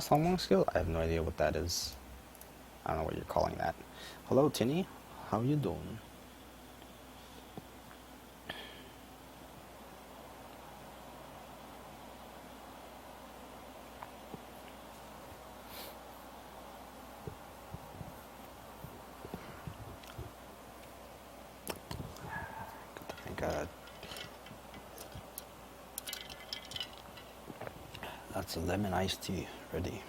Someone skill? I have no idea what that is. I don't know what you're calling that. Hello, Tinny. How you doing? I got that's a lemon iced tea ready.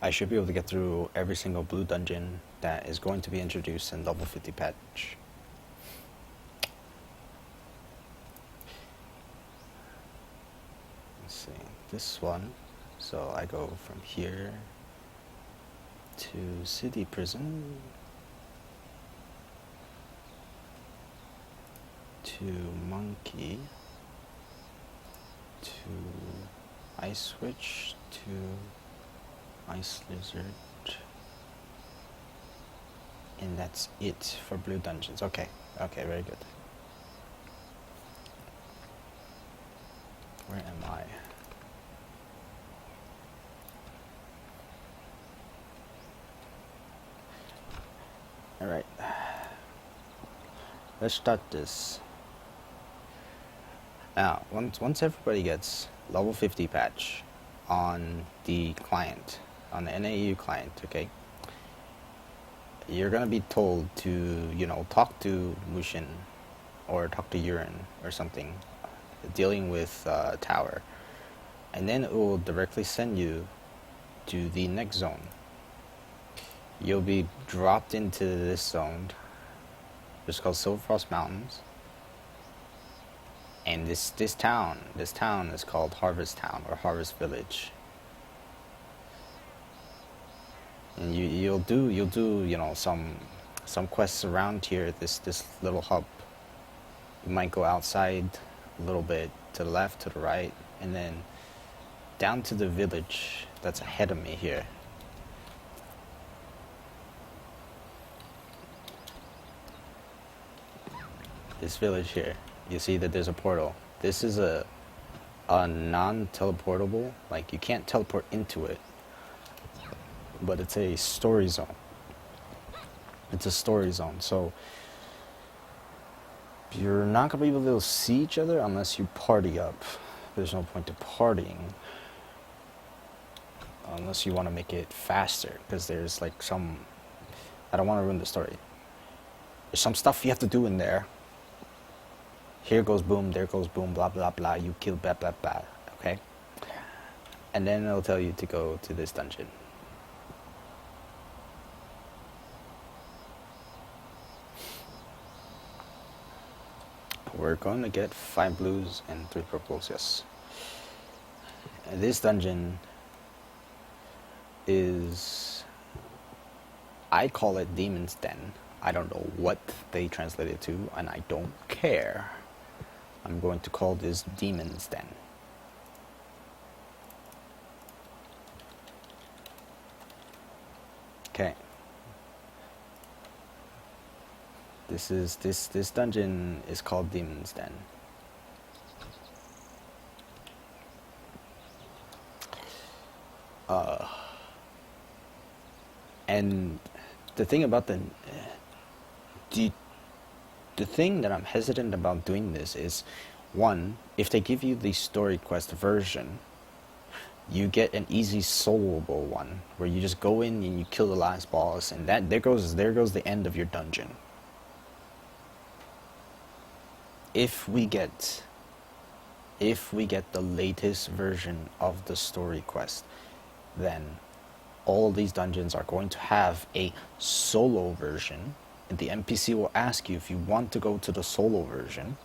I should be able to get through every single blue dungeon that is going to be introduced in level 50 patch. Let's see, this one. So I go from here to city prison to monkey to ice switch to ice lizard, and that's it for blue dungeons. Okay, very good. Where am I? Alright, let's start this. Now, once everybody gets level 50 patch on the client, on the NAU client, okay, you're gonna be told to, talk to Mushin or talk to Urine or something, dealing with Tower, and then it will directly send you to the next zone. You'll be dropped into this zone. It's called Silverfrost Mountains. And this town is called Harvest Town or Harvest Village. And you'll do some quests around here. This little hub. You might go outside a little bit to the left, to the right, and then down to the village that's ahead of me here. This village here, you see that there's a portal. This is a non-teleportable, like you can't teleport into it, but it's a story zone. It's a story zone, so you're not gonna be able to see each other unless you party up. There's no point to partying unless you want to make it faster, because there's like some, I don't want to ruin the story. There's some stuff you have to do in there. Here goes boom, there goes boom, blah blah blah, you kill blah blah blah, okay? And then it'll tell you to go to this dungeon. We're going to get 5 blues and 3 purples, yes. And this dungeon is, I call it Demon's Den. I don't know what they translate it to, and I don't care. I'm going to call this Demon's Den. Okay. This dungeon is called Demon's Den. And the thing about the thing that I'm hesitant about doing this is, one, if they give you the story quest version, you get an easy soloable one where you just go in and you kill the last boss, and there goes the end of your dungeon. If we get the latest version of the story quest, then all these dungeons are going to have a solo version, and the NPC will ask you if you want to go to the solo version.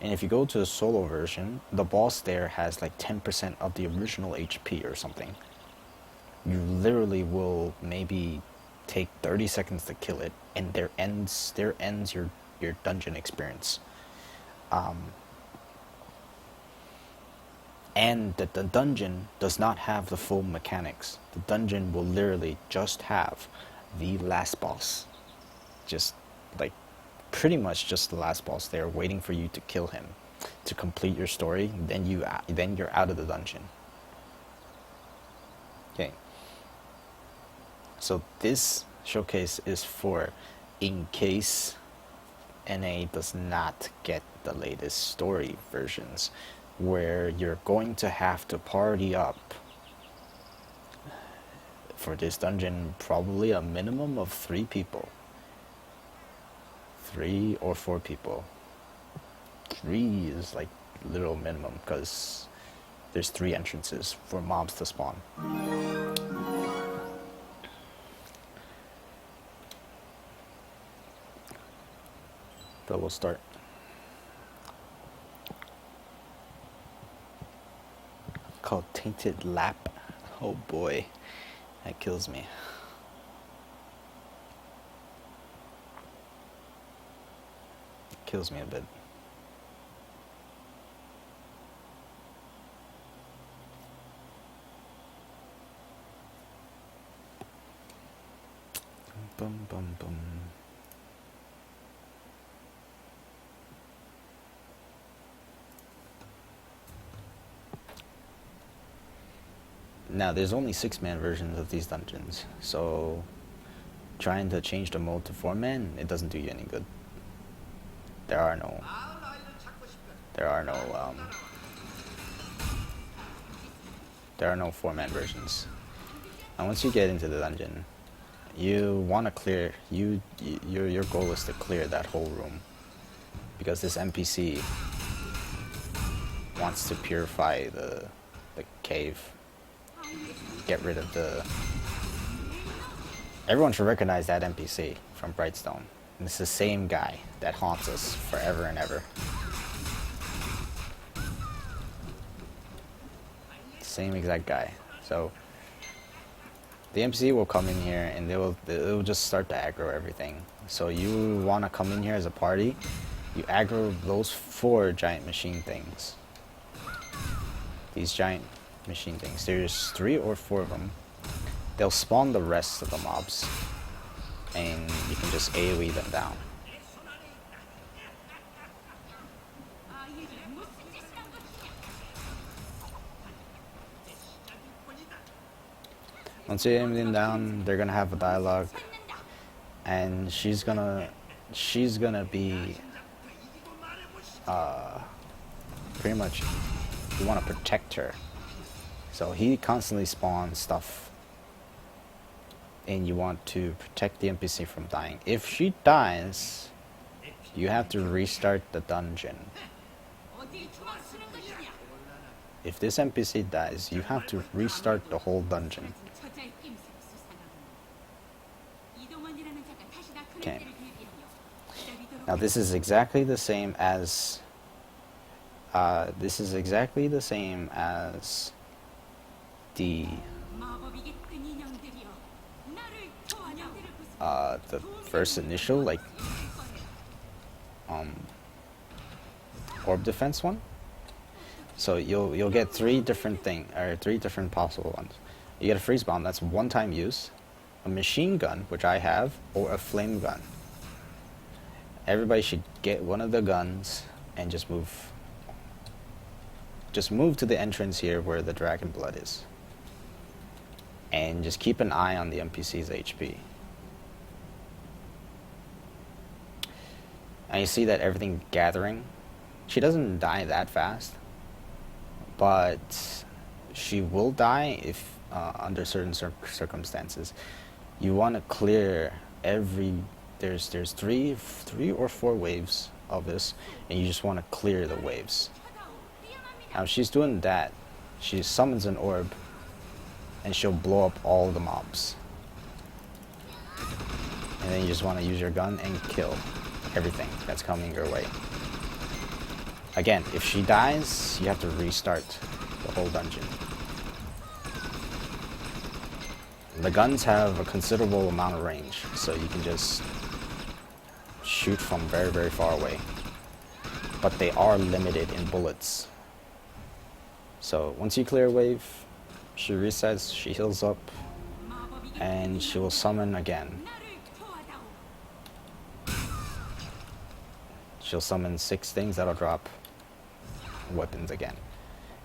And if you go to the solo version, the boss there has like 10% of the original HP or something. You literally will maybe take 30 seconds to kill it, and there ends your dungeon experience. And that the dungeon does not have the full mechanics. The dungeon will literally just have the last boss. Just like pretty much just the last boss there waiting for you to kill him to complete your story. Then you're out of the dungeon. Okay. So this showcase is for in case NA does not get the latest story versions, where you're going to have to party up for this dungeon probably a minimum of 3 people. 3 or 4 people. 3 is like literal minimum because there's 3 entrances for mobs to spawn. So we'll start. Called Tainted Lap. Oh boy, that kills me. It kills me a bit. Bum bum bum. Now, there's only 6-man versions of these dungeons, so trying to change the mode to 4-man, it doesn't do you any good. There are no 4-man versions. And once you get into the dungeon, you want to clear, your goal is to clear that whole room, because this NPC wants to purify the cave. Get rid of the... Everyone should recognize that NPC from Brightstone. And it's the same guy that haunts us forever and ever. Same exact guy. So the NPC will come in here and they'll just start to aggro everything. So you want to come in here as a party, you aggro those 4 giant machine things. These giant machine things. There's 3 or 4 of them. They'll spawn the rest of the mobs, and you can just AoE them down. Once you aim them down, they're gonna have a dialogue, and she's gonna be pretty much, you want to protect her. So he constantly spawns stuff, and you want to protect the NPC from dying. If she dies, you have to restart the dungeon. If this NPC dies, you have to restart the whole dungeon. Okay. Now this is exactly the same as the first initial, like, orb defense one. So you'll get 3 different possible ones. You get a freeze bomb, that's 1-time use, a machine gun, which I have, or a flame gun. Everybody should get one of the guns and just move to the entrance here where the dragon blood is. And just keep an eye on the NPC's HP. And you see that everything gathering. She doesn't die that fast, but she will die if under certain circumstances. You want to clear there's 3 or 4 waves of this, and you just want to clear the waves. Now she's doing that. She summons an orb, and she'll blow up all the mobs. And then you just want to use your gun and kill everything that's coming your way. Again, if she dies, you have to restart the whole dungeon. The guns have a considerable amount of range, so you can just shoot from very, very far away. But they are limited in bullets. So once you clear a wave, she resets, she heals up, and she will summon again. She'll summon 6 things that'll drop weapons again.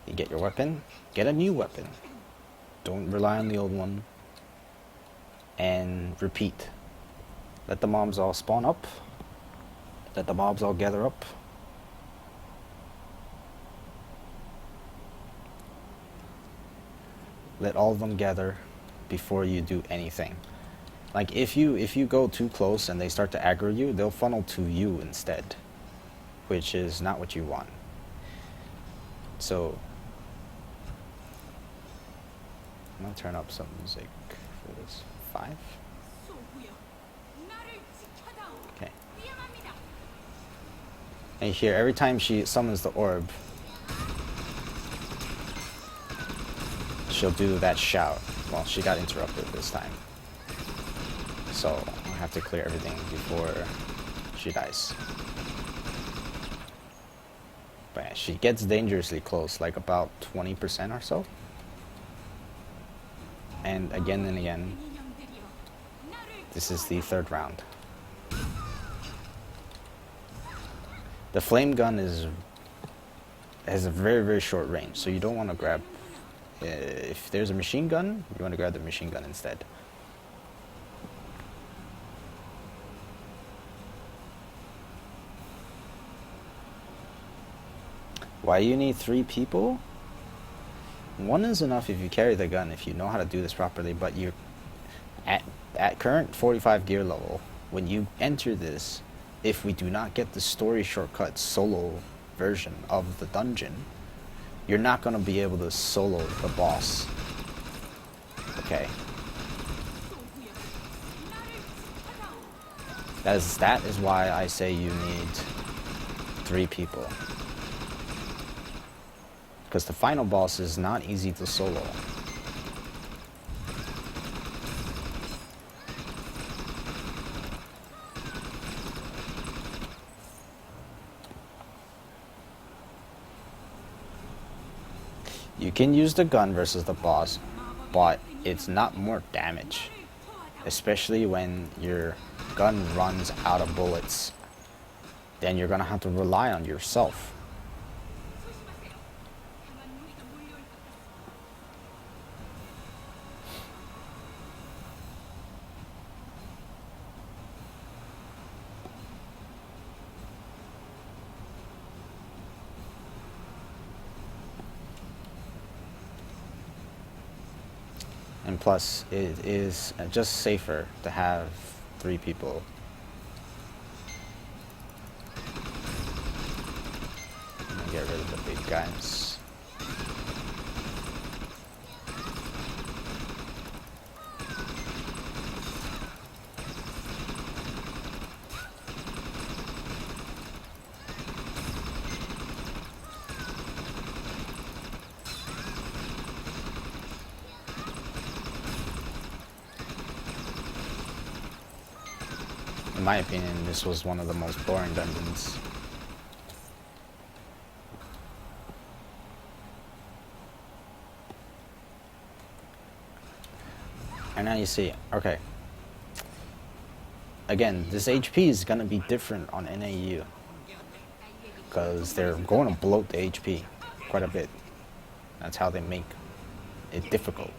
You get your weapon, get a new weapon. Don't rely on the old one. And repeat. Let the mobs all spawn up. Let the mobs all gather up. Let all of them gather before you do anything. Like if you go too close and they start to aggro you, they'll funnel to you instead, which is not what you want. So I'm gonna turn up some music for this. 5. Okay. And here, every time she summons the orb, she'll do that shout. Well, she got interrupted this time. So I have to clear everything before she dies. But yeah, she gets dangerously close, like about 20% or so. And again, this is the 3rd round. The flame gun has a very, very short range, so you don't want to grab... if there's a machine gun, you want to grab the machine gun instead. Why you need 3 people? 1 is enough if you carry the gun, if you know how to do this properly, but you're at current 45 gear level, when you enter this, if we do not get the story shortcut solo version of the dungeon, you're not going to be able to solo the boss. Okay. That is why I say you need 3 people. Because the final boss is not easy to solo. You can use the gun versus the boss, but it's not more damage. Especially when your gun runs out of bullets. Then you're gonna have to rely on yourself. And plus, it is just safer to have 3 people. I'm gonna get rid of the big guys. In my opinion, this was one of the most boring dungeons. And now you see, okay. Again, this HP is gonna be different on NAU. Because they're going to bloat the HP quite a bit. That's how they make it difficult.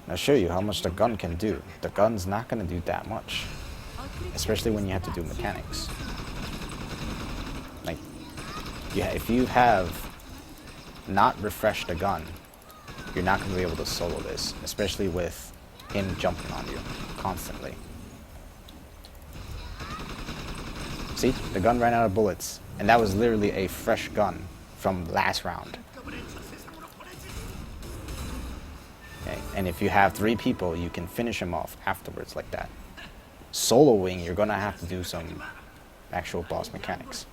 I'll show you how much the gun can do. The gun's not going to do that much. Especially when you have to do mechanics. Like, yeah, if you have not refreshed the gun, you're not going to be able to solo this. Especially with him jumping on you constantly. See? The gun ran out of bullets. And that was literally a fresh gun from last round. Okay, and if you have 3 people, you can finish him off afterwards like that. Soloing, you're gonna have to do some actual boss mechanics.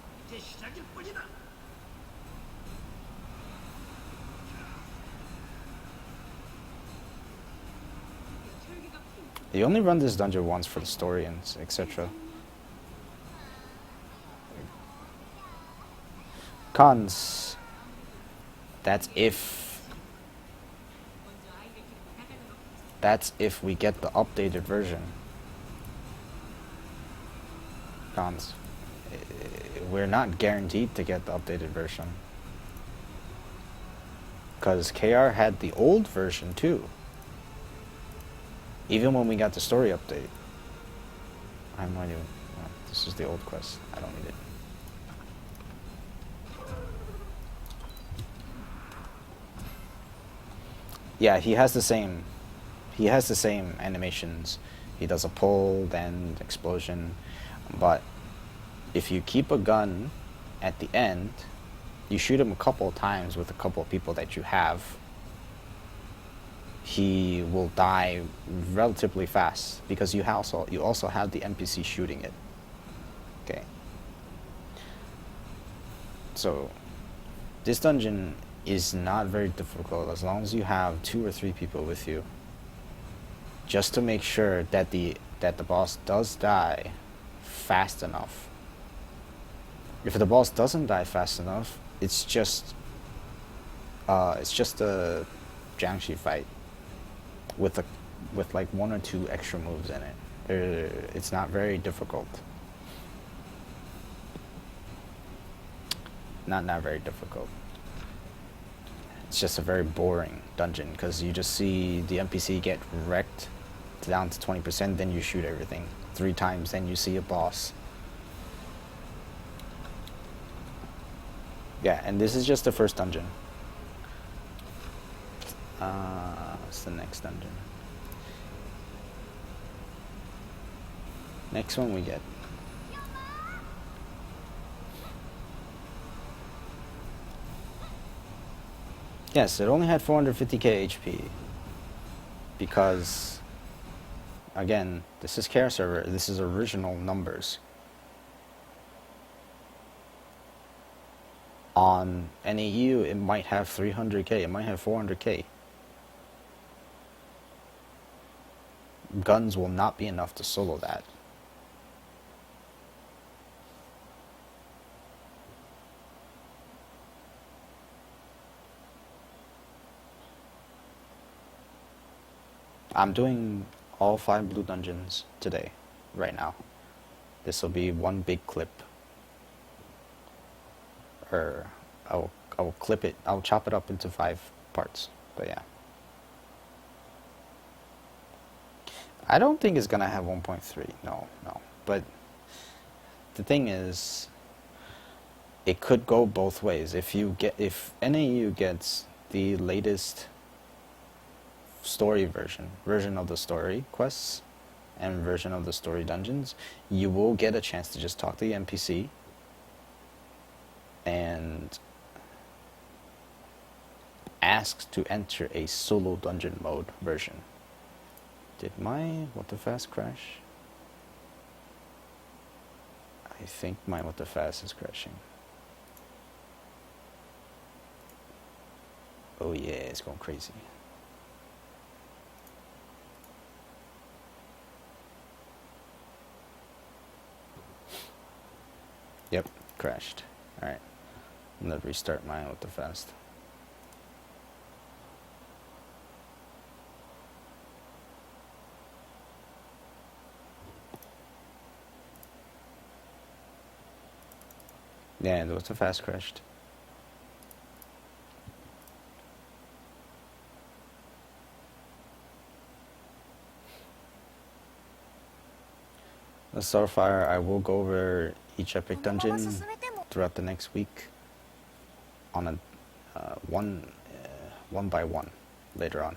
You only run this dungeon once for the story and etc. Cons. That's if we get the updated version. Cons. We're not guaranteed to get the updated version. Because KR had the old version too. Even when we got the story update. I have no idea. Oh, this is the old quest. I don't need it. Yeah, he has the same animations. He does a pull, then explosion. But if you keep a gun at the end, you shoot him a couple of times with a couple of people that you have, he will die relatively fast because you also have the NPC shooting it. Okay. So this dungeon is not very difficult as long as you have 2 or 3 people with you. Just to make sure that the boss does die fast enough. If the boss doesn't die fast enough, it's just a Banshee fight with like 1 or 2 extra moves in it. It's not very difficult. Not very difficult. It's just a very boring dungeon because you just see the NPC get wrecked down to 20%, then you shoot everything 3 times, then you see a boss. Yeah, and this is just the first dungeon. What's the next dungeon? Next one we get. Yes, it only had 450k HP. Because, again, this is Care server, this is original numbers. On NAU, it might have 300k, it might have 400k. Guns will not be enough to solo that. I'm doing all 5 blue dungeons today, right now. This will be one big clip. Or I will clip it. I'll chop it up into 5 parts. But yeah, I don't think it's gonna have 1.3. No. But the thing is, it could go both ways. If NAU gets the latest story version of the story quests and version of the story dungeons, you will get a chance to just talk to the NPC and ask to enter a solo dungeon mode version. Did my What the Fast crash? I think my What the Fast is crashing. Oh yeah, it's going crazy. Yep, crashed. Alright. I'm gonna restart mine with the fast. Yeah, the fast crashed. The Starfire, I will go over each epic dungeon throughout the next week on a one by one later on.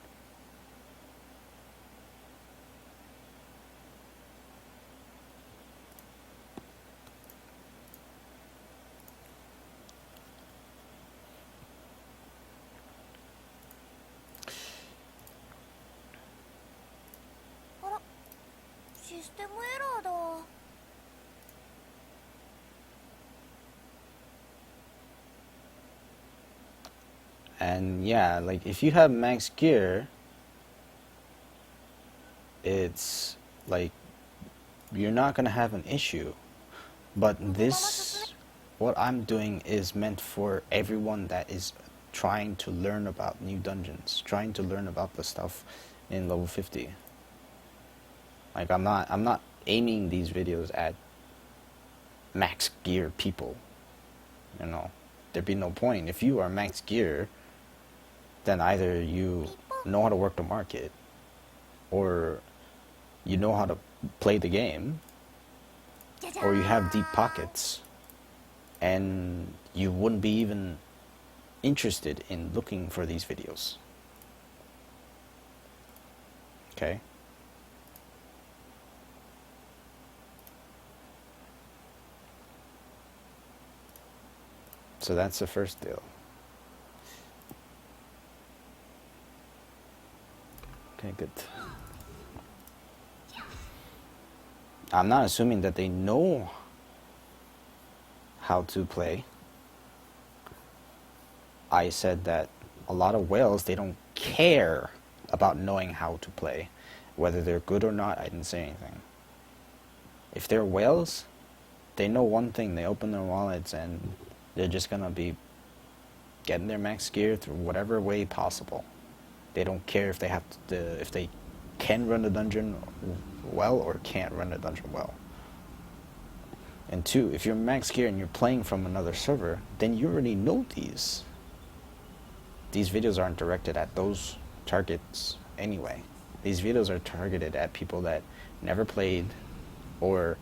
And yeah, like if you have max gear, it's like you're not gonna have an issue. But this, what I'm doing is meant for everyone that is trying to learn about new dungeons, trying to learn about the stuff in level 50. Like, I'm not aiming these videos at max gear people. You know, there'd be no point. If you are max gear, then either you know how to work the market, or you know how to play the game, or you have deep pockets, and you wouldn't be even interested in looking for these videos. Okay? So that's the first deal. Okay, good. I'm not assuming that they know how to play. I said that a lot of whales, they don't care about knowing how to play. Whether they're good or not, I didn't say anything. If they're whales, they know one thing. They open their wallets and they're just gonna be getting their max gear through whatever way possible. They don't care if they have to, if they can run the dungeon well or can't run the dungeon well. And two, if you're max gear and you're playing from another server, then you already know these. These videos aren't directed at those targets anyway. These videos are targeted at people that never played or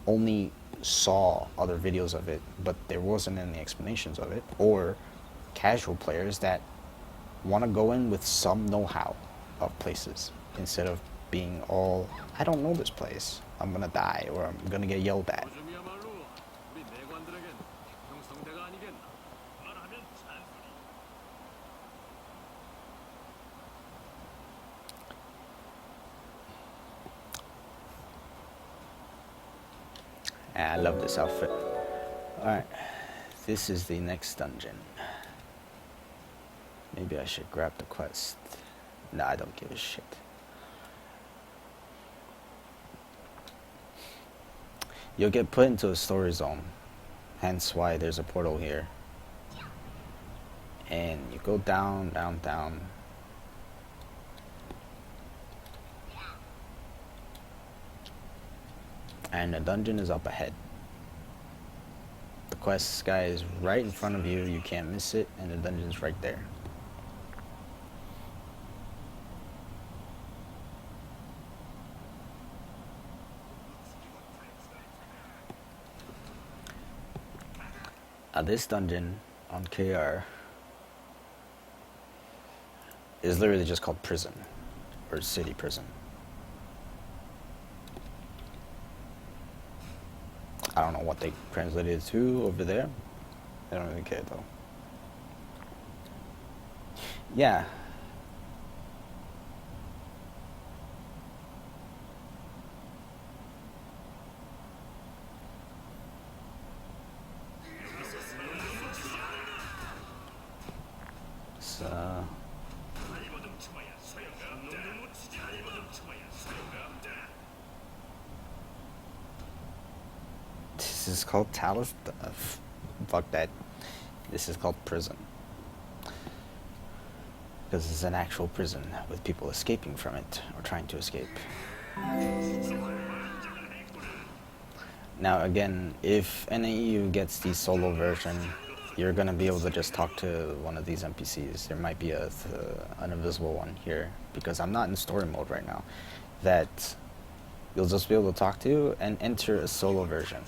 only saw other videos of it, but there wasn't any explanations of it, or casual players that want to go in with some know-how of places instead of being all, I don't know this place, I'm gonna die or I'm gonna get yelled at. I love this outfit. Alright, this is the next dungeon. Maybe I should grab the quest. Nah, I don't give a shit. You'll get put into a story zone, hence why there's a portal here. And you go down, down, down. And the dungeon is up ahead. The quest guy is right in front of you, you can't miss it, and the dungeon's right there. This dungeon on KR is literally just called prison, or city prison. I don't know what they translated it to over there. I don't really care though. Yeah. This is called Talus. Fuck that. This is called prison. Because it's an actual prison with people escaping from it or trying to escape. Now again, if NAEU gets the solo version, you're gonna be able to just talk to one of these NPCs. There might be an invisible one here because I'm not in story mode right now. That you'll just be able to talk to and enter a solo version.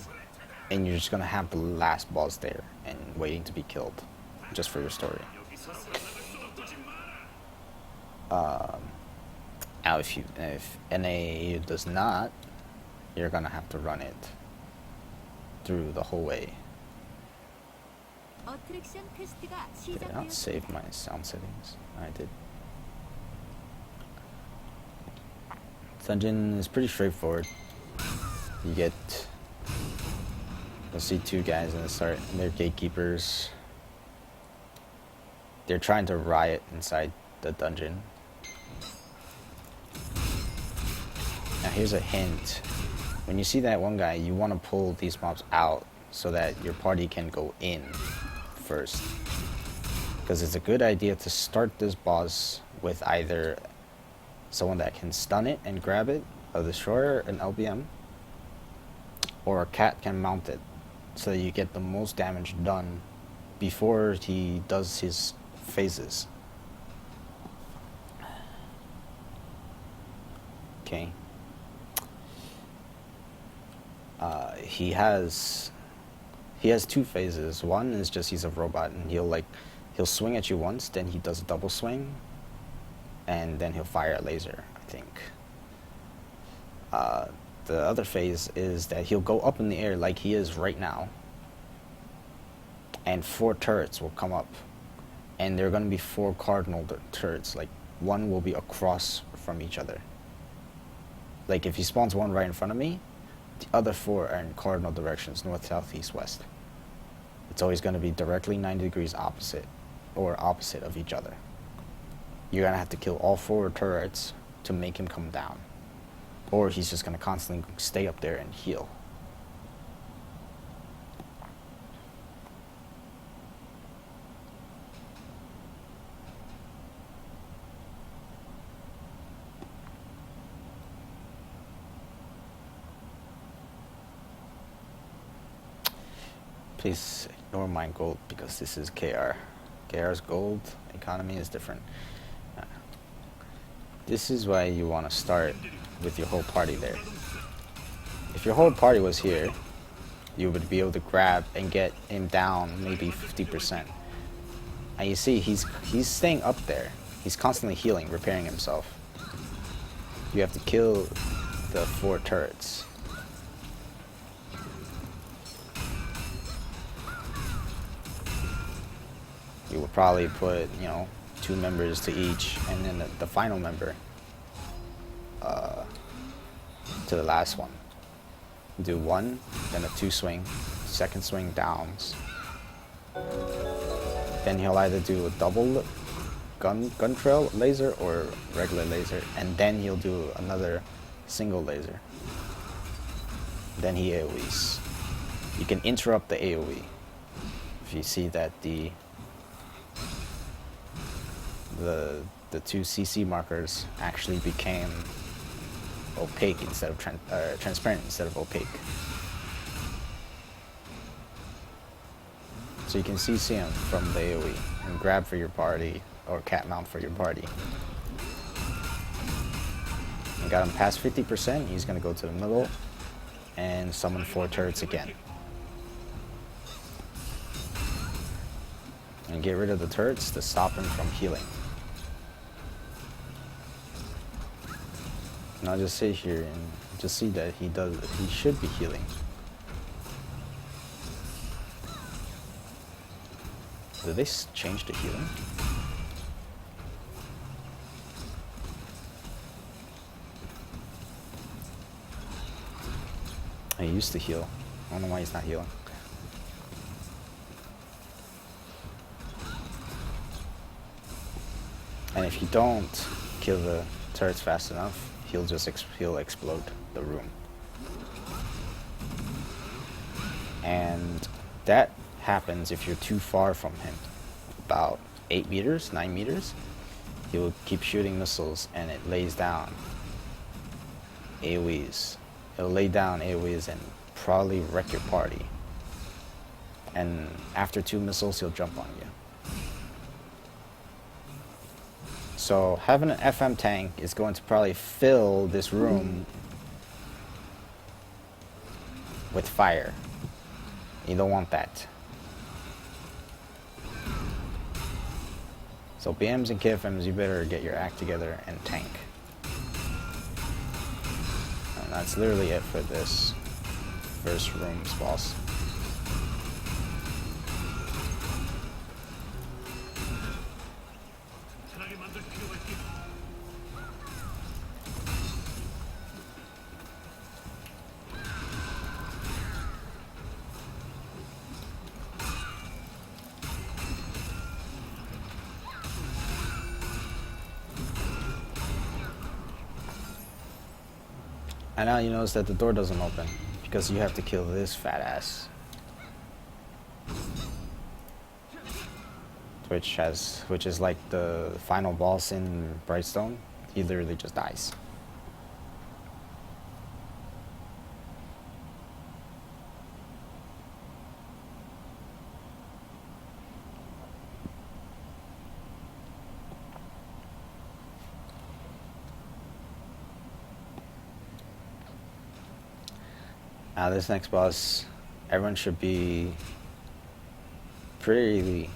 And you're just gonna have the last boss there and waiting to be killed, just for your story. Now, if NA does not, you're gonna have to run it through the whole way. Did I not save my sound settings? I did. Dungeon is pretty straightforward. You'll see two guys in the start, and they're gatekeepers. They're trying to riot inside the dungeon. Now here's a hint. When you see that one guy, you want to pull these mobs out so that your party can go in first. Because it's a good idea to start this boss with either someone that can stun it and grab it, a destroyer, an LBM, or a cat can mount it, so that you get the most damage done before he does his phases. Okay. He has two phases. One is just he's a robot and he'll swing at you once, then he does a double swing, and then he'll fire a laser, I think. The other phase is that he'll go up in the air like he is right now, and 4 turrets will come up, and they're going to be 4 cardinal turrets. Like, one will be across from each other. Like, if he spawns one right in front of me, the other 4 are in cardinal directions, north, south, east, west. It's always going to be directly 90 degrees opposite, or opposite of each other. You're going to have to kill all 4 turrets to make him come down, or he's just going to constantly stay up there and heal. Please ignore my gold because this is KR. KR's gold economy is different. This is why you want to start with your whole party there. If your whole party was here, you would be able to grab and get him down maybe 50%. And you see, he's staying up there. He's constantly healing, repairing himself. You have to kill the 4 turrets. You would probably put, 2 members to each, and then the final member to the last one. Do 1, then a 2 swing, 2nd swing downs. Then he'll either do a double gun trail laser or regular laser, and then he'll do another single laser. Then he AoEs. You can interrupt the AoE if you see that the 2 CC markers actually became opaque instead of transparent instead of opaque. So you can CC him from the AoE and grab for your party or cat mount for your party. You got him past 50%, he's gonna go to the middle and summon 4 turrets again. And get rid of the turrets to stop him from healing. Now just sit here and just see that he should be healing. Did they change the healing? He used to heal. I don't know why he's not healing. And if you don't kill the turrets fast enough, he'll explode the room. And that happens if you're too far from him. About 8 meters, 9 meters. He'll keep shooting missiles and it lays down AoEs. It'll lay down AoEs and probably wreck your party. And after 2 missiles, he'll jump on you. So having an FM tank is going to probably fill this room with fire. You don't want that. So BMs and KFMs, you better get your act together and tank. And that's literally it for this first room's boss. And now you notice that the door doesn't open because you have to kill this fat ass. which is like the final boss in Brightstone. He literally just dies. Now this next boss, everyone should be pretty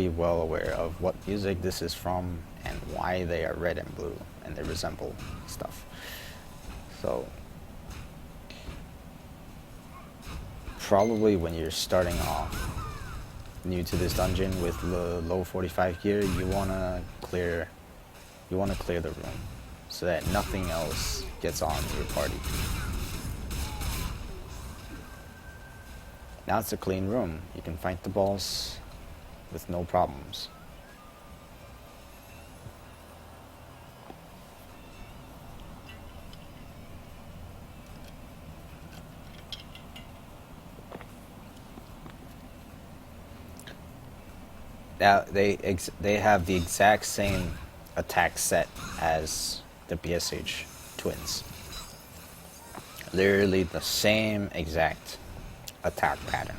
well aware of what music this is from and why they are red and blue and they resemble stuff. So probably when you're starting off new to this dungeon with the low 45 gear, you wanna clear the room so that nothing else gets on your party. Now it's a clean room. You can fight the boss with no problems. Now they have the exact same attack set as the BSH twins. Literally the same exact attack pattern.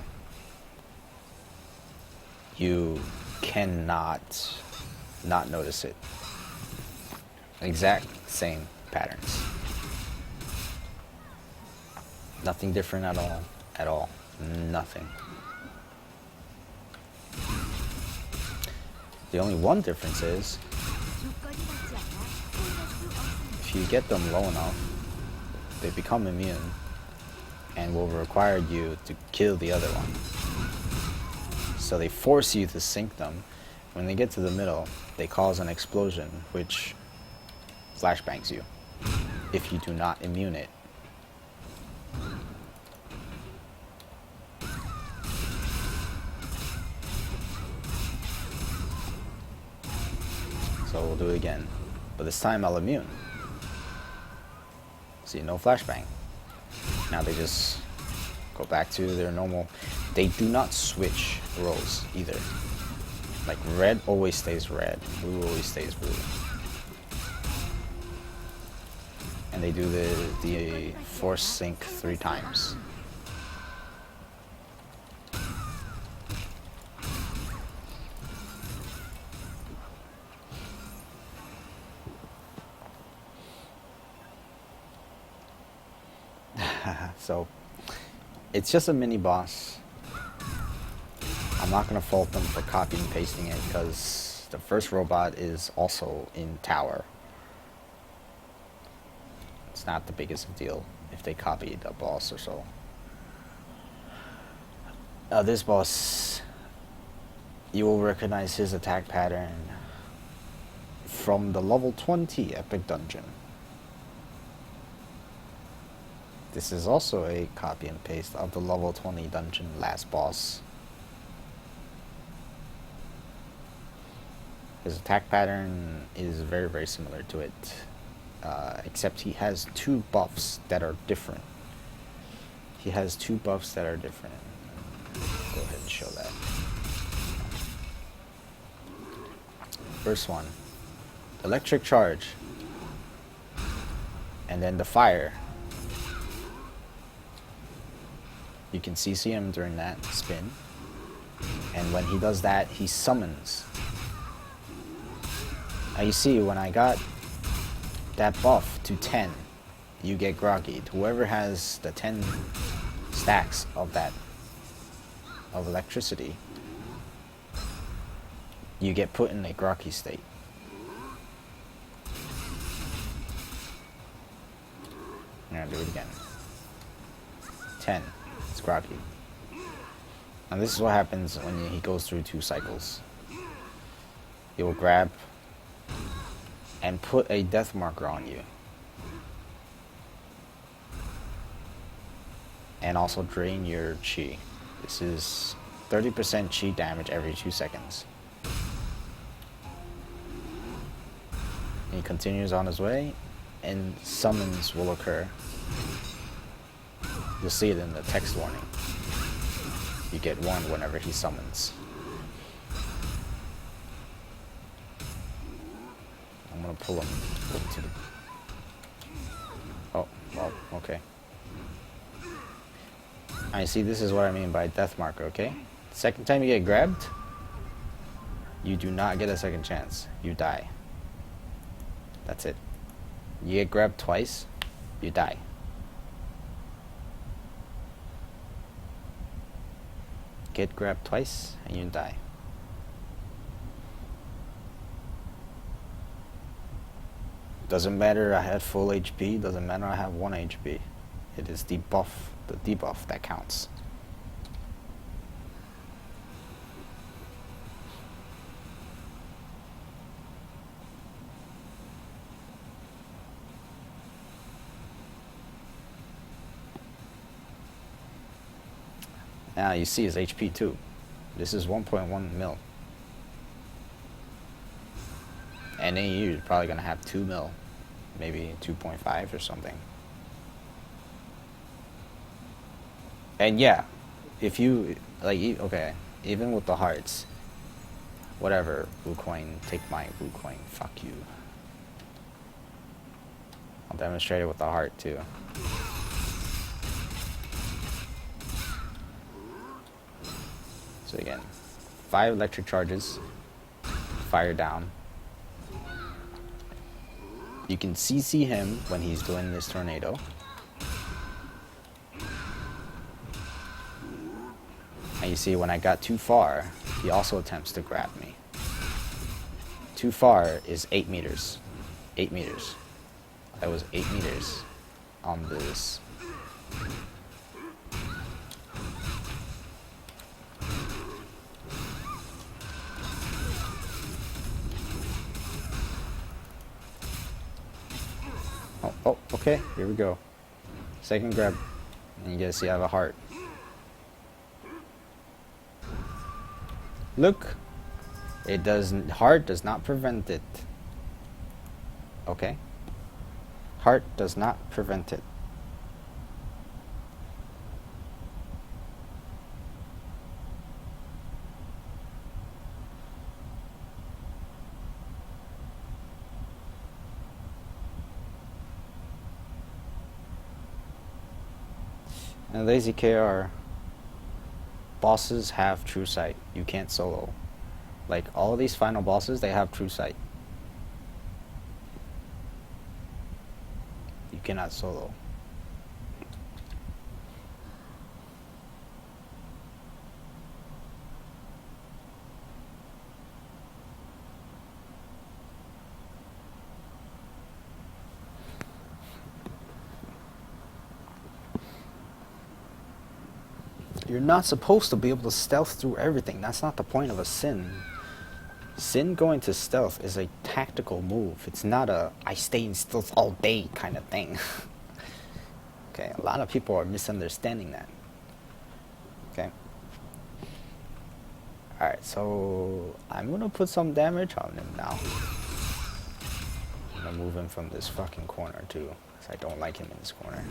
You cannot not notice it. Exact same patterns. Nothing different at all. Nothing. The only one difference is if you get them low enough, they become immune and will require you to kill the other one. So they force you to sink them. When they get to the middle, they cause an explosion which flashbangs you if you do not immune it. So we'll do it again, but this time I'll immune. See, no flashbang. Now they just go back to their normal. They do not switch roles either. Like red always stays red, blue always stays blue. And they do the force sync 3 times. So it's just a mini boss. I'm not gonna fault them for copying and pasting it because the first robot is also in tower. It's not the biggest of deal if they copied a boss or so. Now this boss, you will recognize his attack pattern from the level 20 epic dungeon. This is also a copy and paste of the level 20 dungeon last boss. His attack pattern is very similar to it, except he has 2 buffs that are different. Go ahead and show that. First one, electric charge, and then the fire. You can CC him during that spin, and when he does that, he summons. Now you see, when I got that buff to 10, you get groggy. Whoever has the 10 stacks of that, of electricity, you get put in a groggy state. I'm gonna do it again. 10. It's groggy. And this is what happens when he goes through 2 cycles. He will grab and put a death marker on you. And also drain your chi. This is 30% chi damage every 2 seconds. He continues on his way, and summons will occur. You'll see it in the text warning. You get 1 whenever he summons. gonna pull him to the... Oh, well, okay. I see, this is what I mean by death marker, okay? Second time you get grabbed, you do not get a second chance. You die. That's it. You get grabbed twice, you die. Get grabbed twice, and you die. Doesn't matter I had full HP, doesn't matter I have 1 HP. It is the debuff that counts. Now you see his HP too. This is 1.1 mil. And then you're probably gonna have 2 mil, maybe 2.5 or something. And yeah, if you like, okay, even with the hearts, whatever, blue coin, take my blue coin, fuck you. I'll demonstrate it with the heart too. So again, 5 electric charges, fire down. You can CC him when he's doing this tornado. And you see when I got too far, he also attempts to grab me. Too far is 8 meters. 8 meters. I was 8 meters on this. Oh, okay, here we go. Second grab. And you guys see I have a heart. Look, it doesn't, heart does not prevent it. Okay? Heart does not prevent it. And lazy KR, bosses have true sight. You can't solo. Like all these final bosses, they have true sight. You cannot solo. You're not supposed to be able to stealth through everything. That's not the point of a Sin. Sin going to stealth is a tactical move. It's not a I stay in stealth all day kind of thing. Okay, a lot of people are misunderstanding that. Okay. Alright, so I'm gonna put some damage on him now. I'm gonna move him from this fucking corner too, because I don't like him in this corner.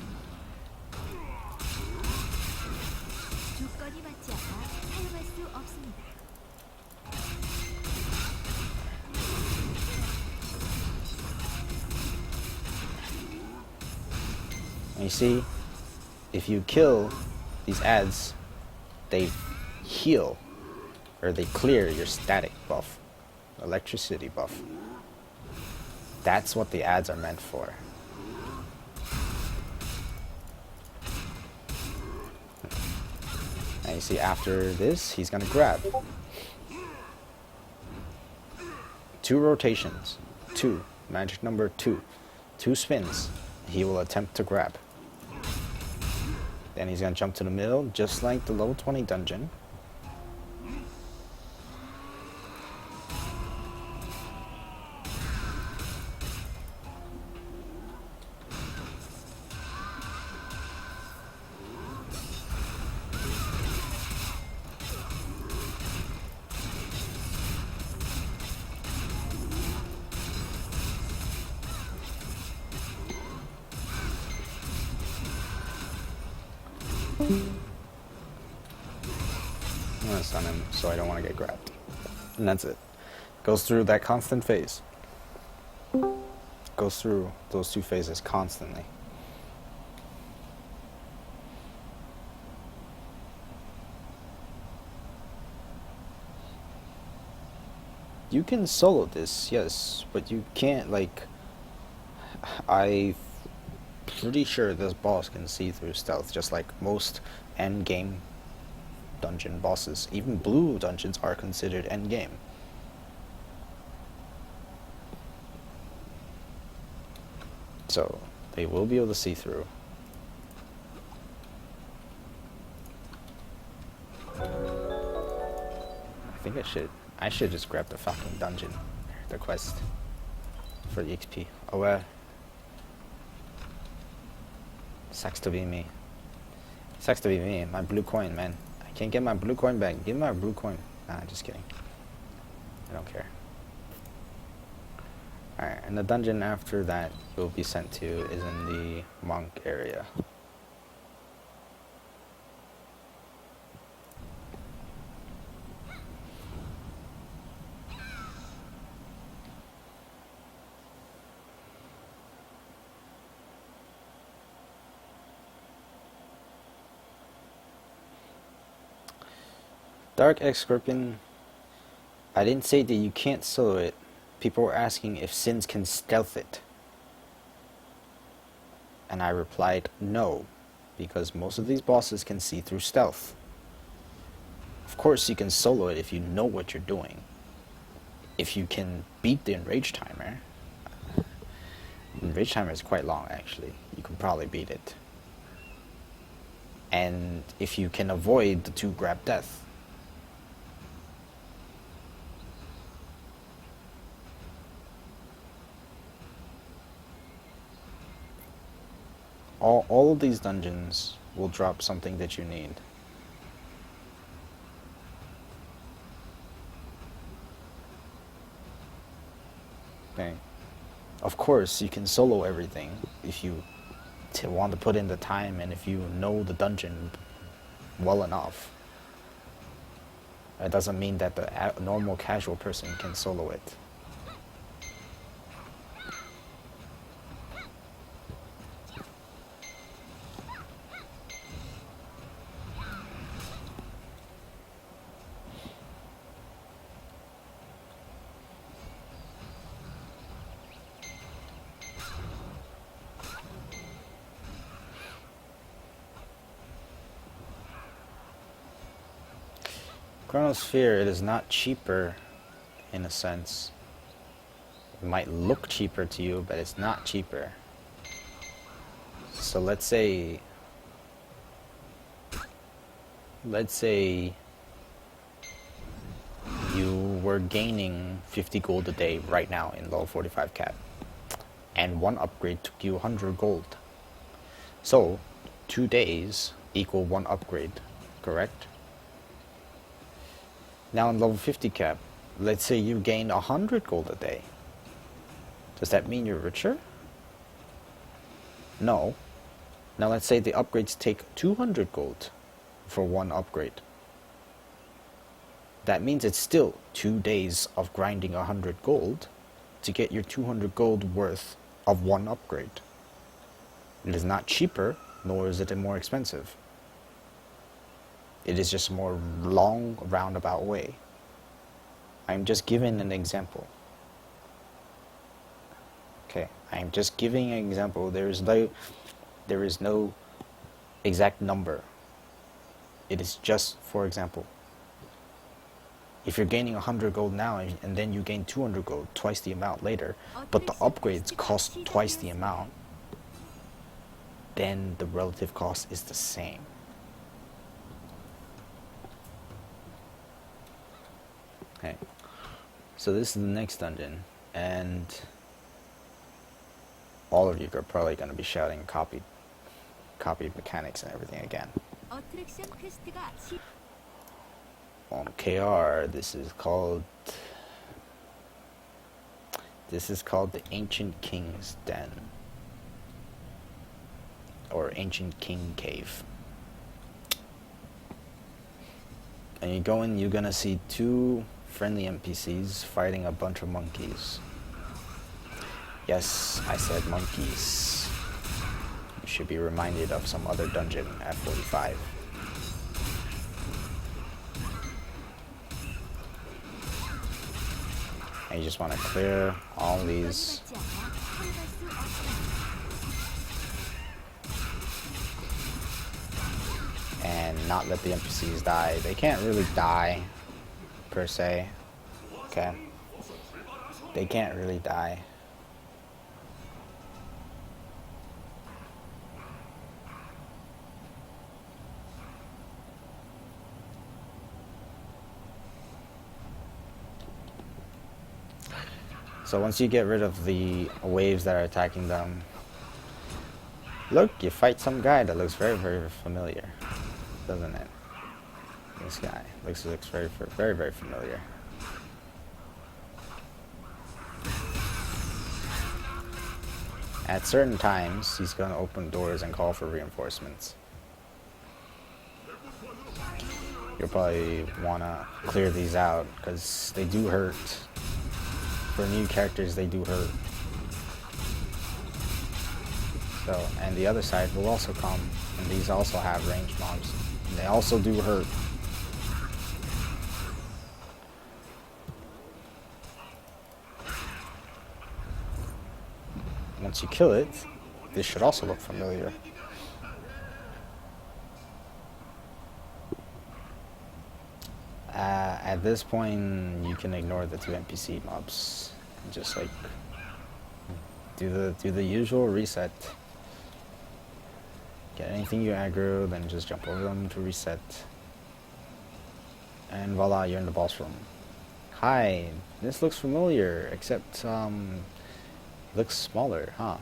And you see, if you kill these ads, they heal, or they clear your static buff, electricity buff. That's what the ads are meant for. And you see after this, he's gonna grab. 2 rotations, 2, magic number 2, 2 spins, he will attempt to grab. Then he's gonna jump to the middle, just like the level 20 dungeon. I'm gonna stun him so I don't want to get grabbed. And that's it. Goes through that constant phase. goes through those two phases constantly. You can solo this, yes, but you can't, like, I'm pretty sure this boss can see through stealth, just like most end game dungeon bosses. Even blue dungeons are considered end game. So they will be able to see through. I think I should just grab the fucking dungeon, the quest for the XP. Oh well. Sucks to be me. Sucks to be me. My blue coin, man. I can't get my blue coin back. Give me my blue coin. Nah, just kidding. I don't care. Alright, and the dungeon after that you'll be sent to is in the monk area. Dark X Scorpion, I didn't say that you can't solo it. People were asking if Sins can stealth it. And I replied, no, because most of these bosses can see through stealth. Of course you can solo it if you know what you're doing. If you can beat the enrage timer. Enrage timer is quite long actually. You can probably beat it. And if you can avoid the 2 grab death. All of these dungeons will drop something that you need. Okay. Of course, you can solo everything if you want to put in the time and if you know the dungeon well enough. It doesn't mean that the normal casual person can solo it. Chronosphere, it is not cheaper in a sense. It might look cheaper to you, but it's not cheaper. So let's say you were gaining 50 gold a day right now in level 45 cap, and one upgrade took you 100 gold. So 2 days equal 1 upgrade, correct? Now in level 50 cap, let's say you gain 100 gold a day. Does that mean you're richer? No. Now let's say the upgrades take 200 gold for 1 upgrade. That means it's still 2 days of grinding 100 gold to get your 200 gold worth of 1 upgrade. It is not cheaper, nor is it more expensive. It is just a more long, roundabout way. I'm just giving an example. Okay, I'm just giving an example. There is no exact number. It is just for example. If you're gaining 100 gold now and then you gain 200 gold, twice the amount later, but the upgrades cost twice the amount, then the relative cost is the same. Okay, so this is the next dungeon, and all of you are probably going to be shouting copied mechanics and everything again. On KR, this is called the Ancient King's Den, or Ancient King Cave. And you go in, you're gonna see 2 friendly NPCs fighting a bunch of monkeys. Yes, I said monkeys. You should be reminded of some other dungeon at 45. And you just want to clear all these. And not let the NPCs die. They can't really die, per se. Okay? They can't really die. So once you get rid of the waves that are attacking them, look, you fight some guy that looks very, very familiar, doesn't it? This guy looks very, very, very familiar. At certain times, he's going to open doors and call for reinforcements. You'll probably want to clear these out because they do hurt. For new characters, they do hurt. So, and the other side will also come, and these also have ranged mobs. And they also do hurt. Once you kill it, this should also look familiar. At this point, you can ignore the two NPC mobs and just like do the usual reset. Get anything you aggro, then just jump over them to reset, and voila, you're in the boss room. Hi, this looks familiar, except it looks smaller, huh?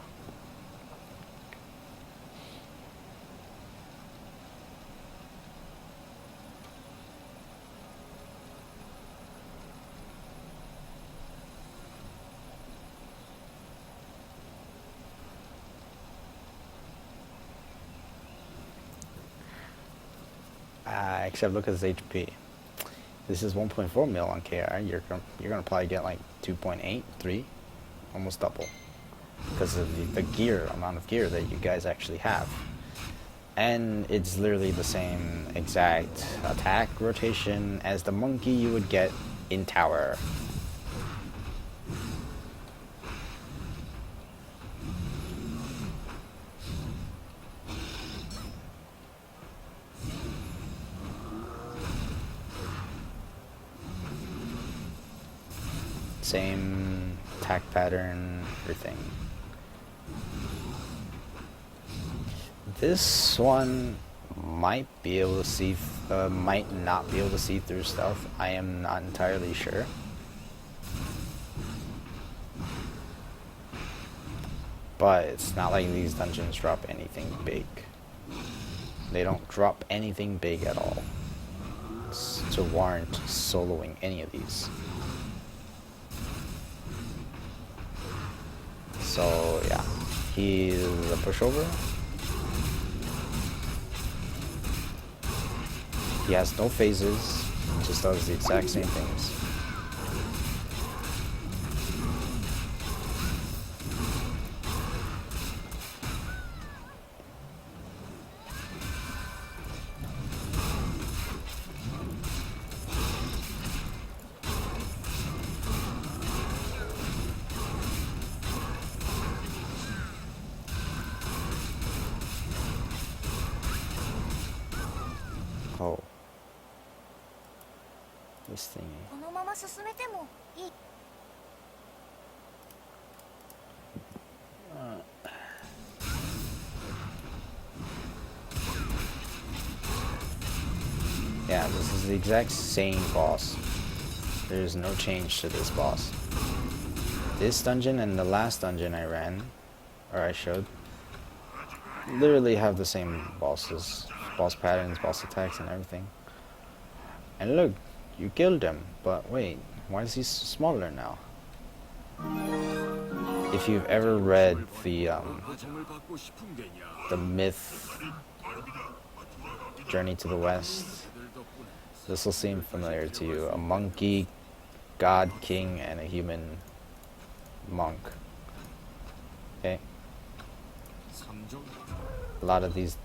Except look at this HP. This is 1.4 mil on KR. You're gonna probably get like 2.8, 3, almost double, because of the gear amount of gear that you guys actually have. And it's literally the same exact attack rotation as the monkey you would get in tower. Same attack pattern, everything. This one might be able to see, might not be able to see through stealth. I am not entirely sure. But it's not like these dungeons drop anything big. They don't drop anything big at all to warrant soloing any of these. So yeah, he's a pushover. He has no phases, just does the exact same things. Oh. This thing. Yeah, this is the exact same boss. There's no change to this boss. This dungeon and the last dungeon I ran, or I showed, literally have the same bosses, boss patterns, boss attacks, and everything. And look, you killed him, but wait, why is he smaller now? If you've ever read the myth Journey to the West, this will seem familiar to you. A monkey god king and a human monk. Okay. A lot of these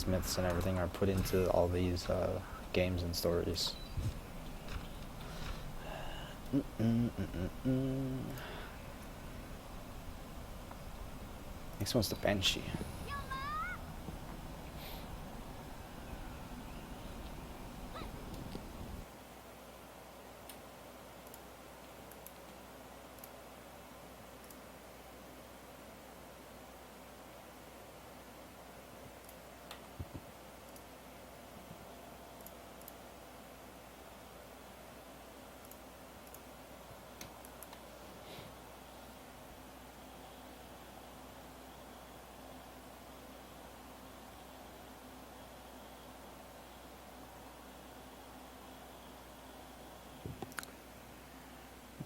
myths and everything are put into all these games and stories. Next one's the Banshee.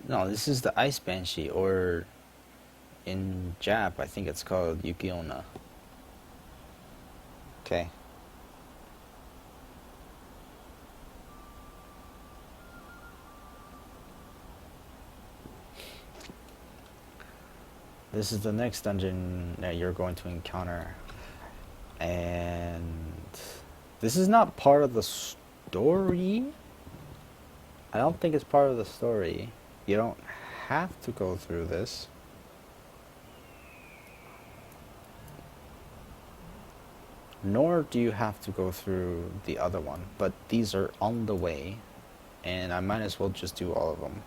No, this is the Ice Banshee, or in Jap, I think it's called Yukiona. Okay. This is the next dungeon that you're going to encounter. And this is not part of the story. I don't think it's part of the story. You don't have to go through this. Nor do you have to go through the other one. But these are on the way. And I might as well just do all of them.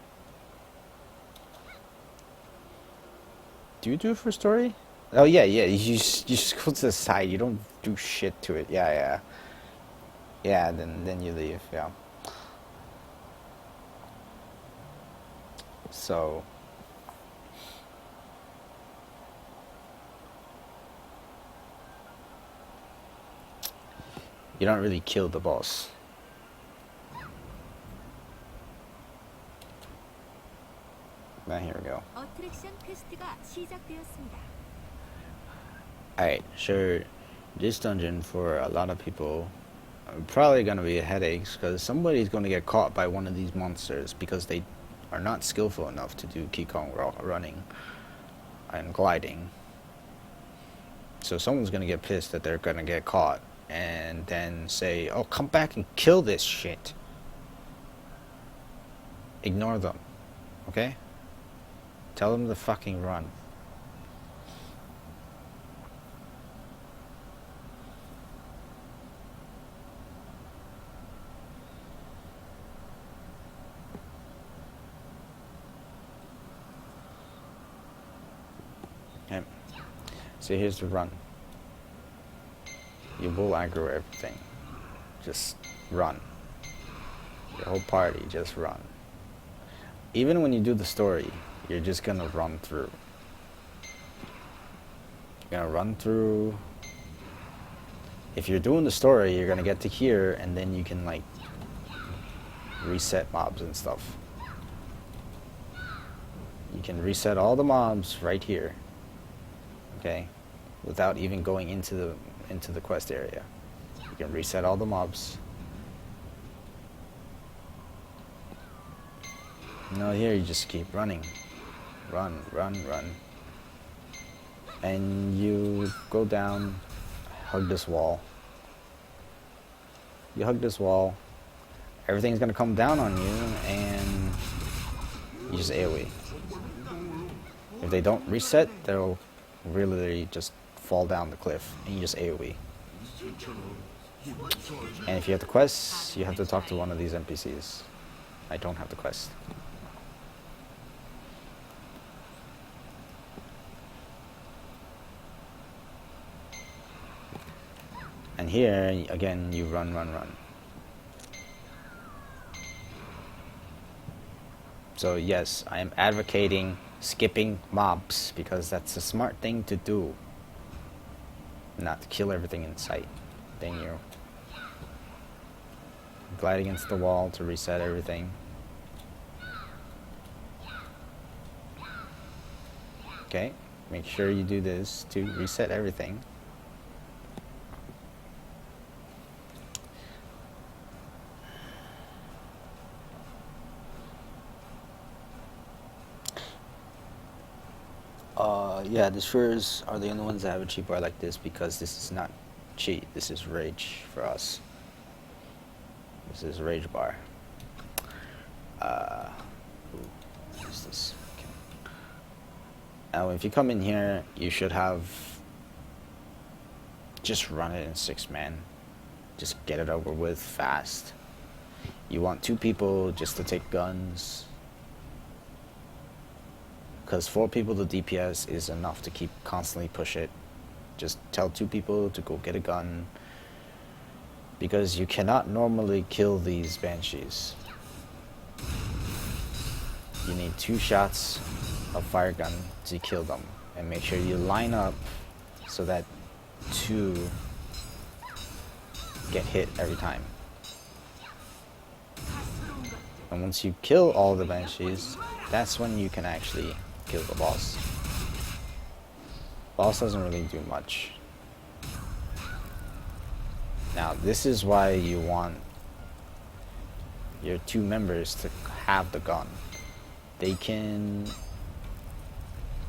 Do you do it for story? Oh yeah, you just go to the side. You don't do shit to it. Yeah. Yeah, then you leave. Yeah. So you don't really kill the boss. Now here we go. Alright, sure. This dungeon for a lot of people probably gonna be headaches because somebody's gonna get caught by one of these monsters because they are not skillful enough to do Kikong running and gliding. So someone's gonna get pissed that they're gonna get caught and then say, oh, come back and kill this shit. Ignore them. Okay? Tell them to fucking run. Okay. So here's the run. You will aggro everything. Just run. Your whole party, just run. Even when you do the story, you're just gonna run through. You're gonna run through. If you're doing the story, you're gonna get to here, and then you can, like, reset mobs and stuff. You can reset all the mobs right here. Okay? Without even going into the quest area. You can reset all the mobs. No, here you just keep running. Run. And you go down, hug this wall. You hug this wall, everything's gonna come down on you, and you just AoE. If they don't reset, they'll really just fall down the cliff, and you just AoE. And if you have the quest, you have to talk to one of these NPCs. I don't have the quest. And here, again, you run. So yes, I am advocating skipping mobs, because that's a smart thing to do. Not to kill everything in sight. Then you glide against the wall to reset everything. Okay, make sure you do this to reset everything. Yeah, destroyers are the only ones that have a cheat bar like this because this is not cheat. This is rage for us. This is rage bar. What is this? Okay. Now, if you come in here, you should have just run it in 6-man. Just get it over with fast. You want 2 people just to take guns. Because 4 people to DPS is enough to keep constantly push it. Just tell 2 people to go get a gun. Because you cannot normally kill these Banshees. You need 2 shots of fire gun to kill them. And make sure you line up so that 2 get hit every time. And once you kill all the Banshees, that's when you can actually kill the boss. Boss doesn't really do much. Now, this is why you want your 2 members to have the gun. They can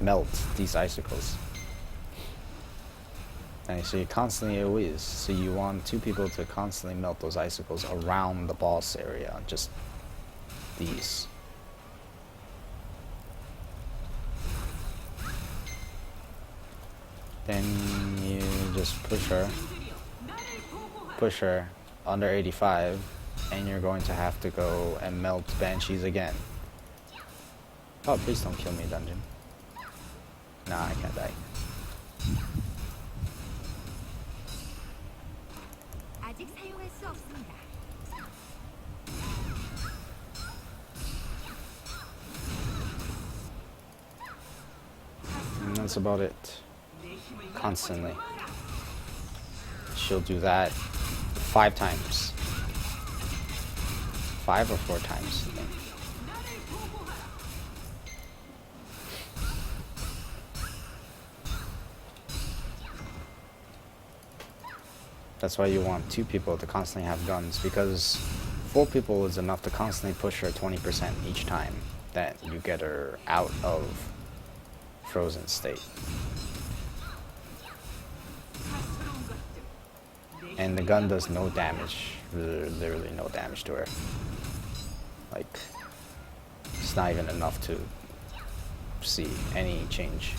melt these icicles. And so you constantly AoEs. So you want 2 people to constantly melt those icicles around the boss area. Just these. Then you just push her under 85, and you're going to have to go and melt Banshees again. Oh, please don't kill me, dungeon. Nah, I can't die. And that's about it. Constantly. She'll do that 5 times. 5 or 4 times, I think. That's why you want 2 people to constantly have guns, because 4 people is enough to constantly push her 20% each time that you get her out of frozen state. And the gun does no damage, literally no damage to her. Like, it's not even enough to see any change.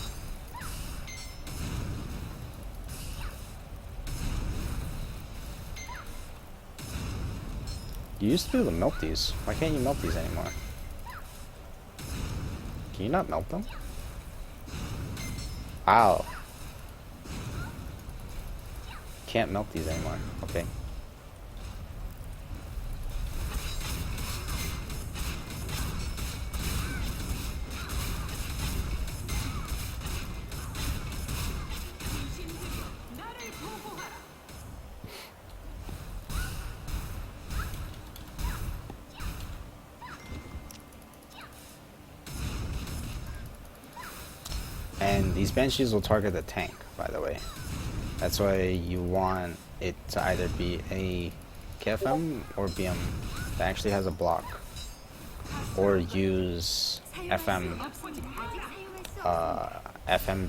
You used to be able to melt these. Why can't you melt these anymore? Can you not melt them? Wow. Can't melt these anymore. Okay. And these Banshees will target the tank, by the way. That's why you want it to either be a KFM or BM that actually has a block. Or use FM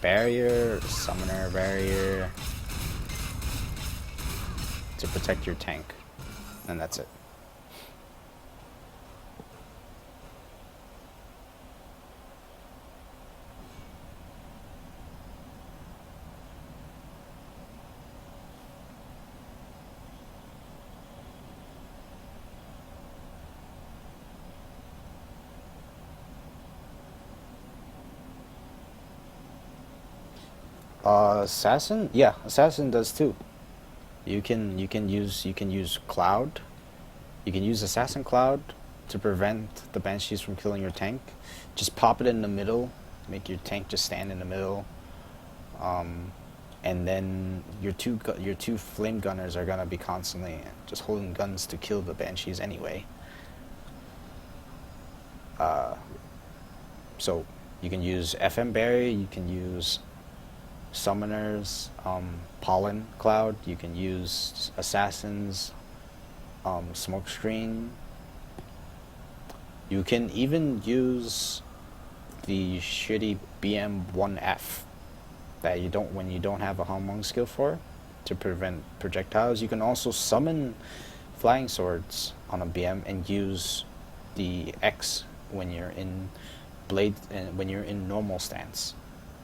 barrier, summoner barrier to protect your tank. And that's it. Assassin? Yeah, Assassin does too. You can use Cloud. You can use Assassin Cloud to prevent the Banshees from killing your tank. Just pop it in the middle, make your tank just stand in the middle. And then your two flame gunners are gonna be constantly just holding guns to kill the Banshees anyway. So you can use FM Barrier, you can use Summoners, Pollen Cloud, you can use Assassins, Smoke Screen. You can even use the shitty BM1F that you don't when you don't have a Hamon skill for, to prevent projectiles. You can also summon flying swords on a BM and use the X when you're in blade and when you're in normal stance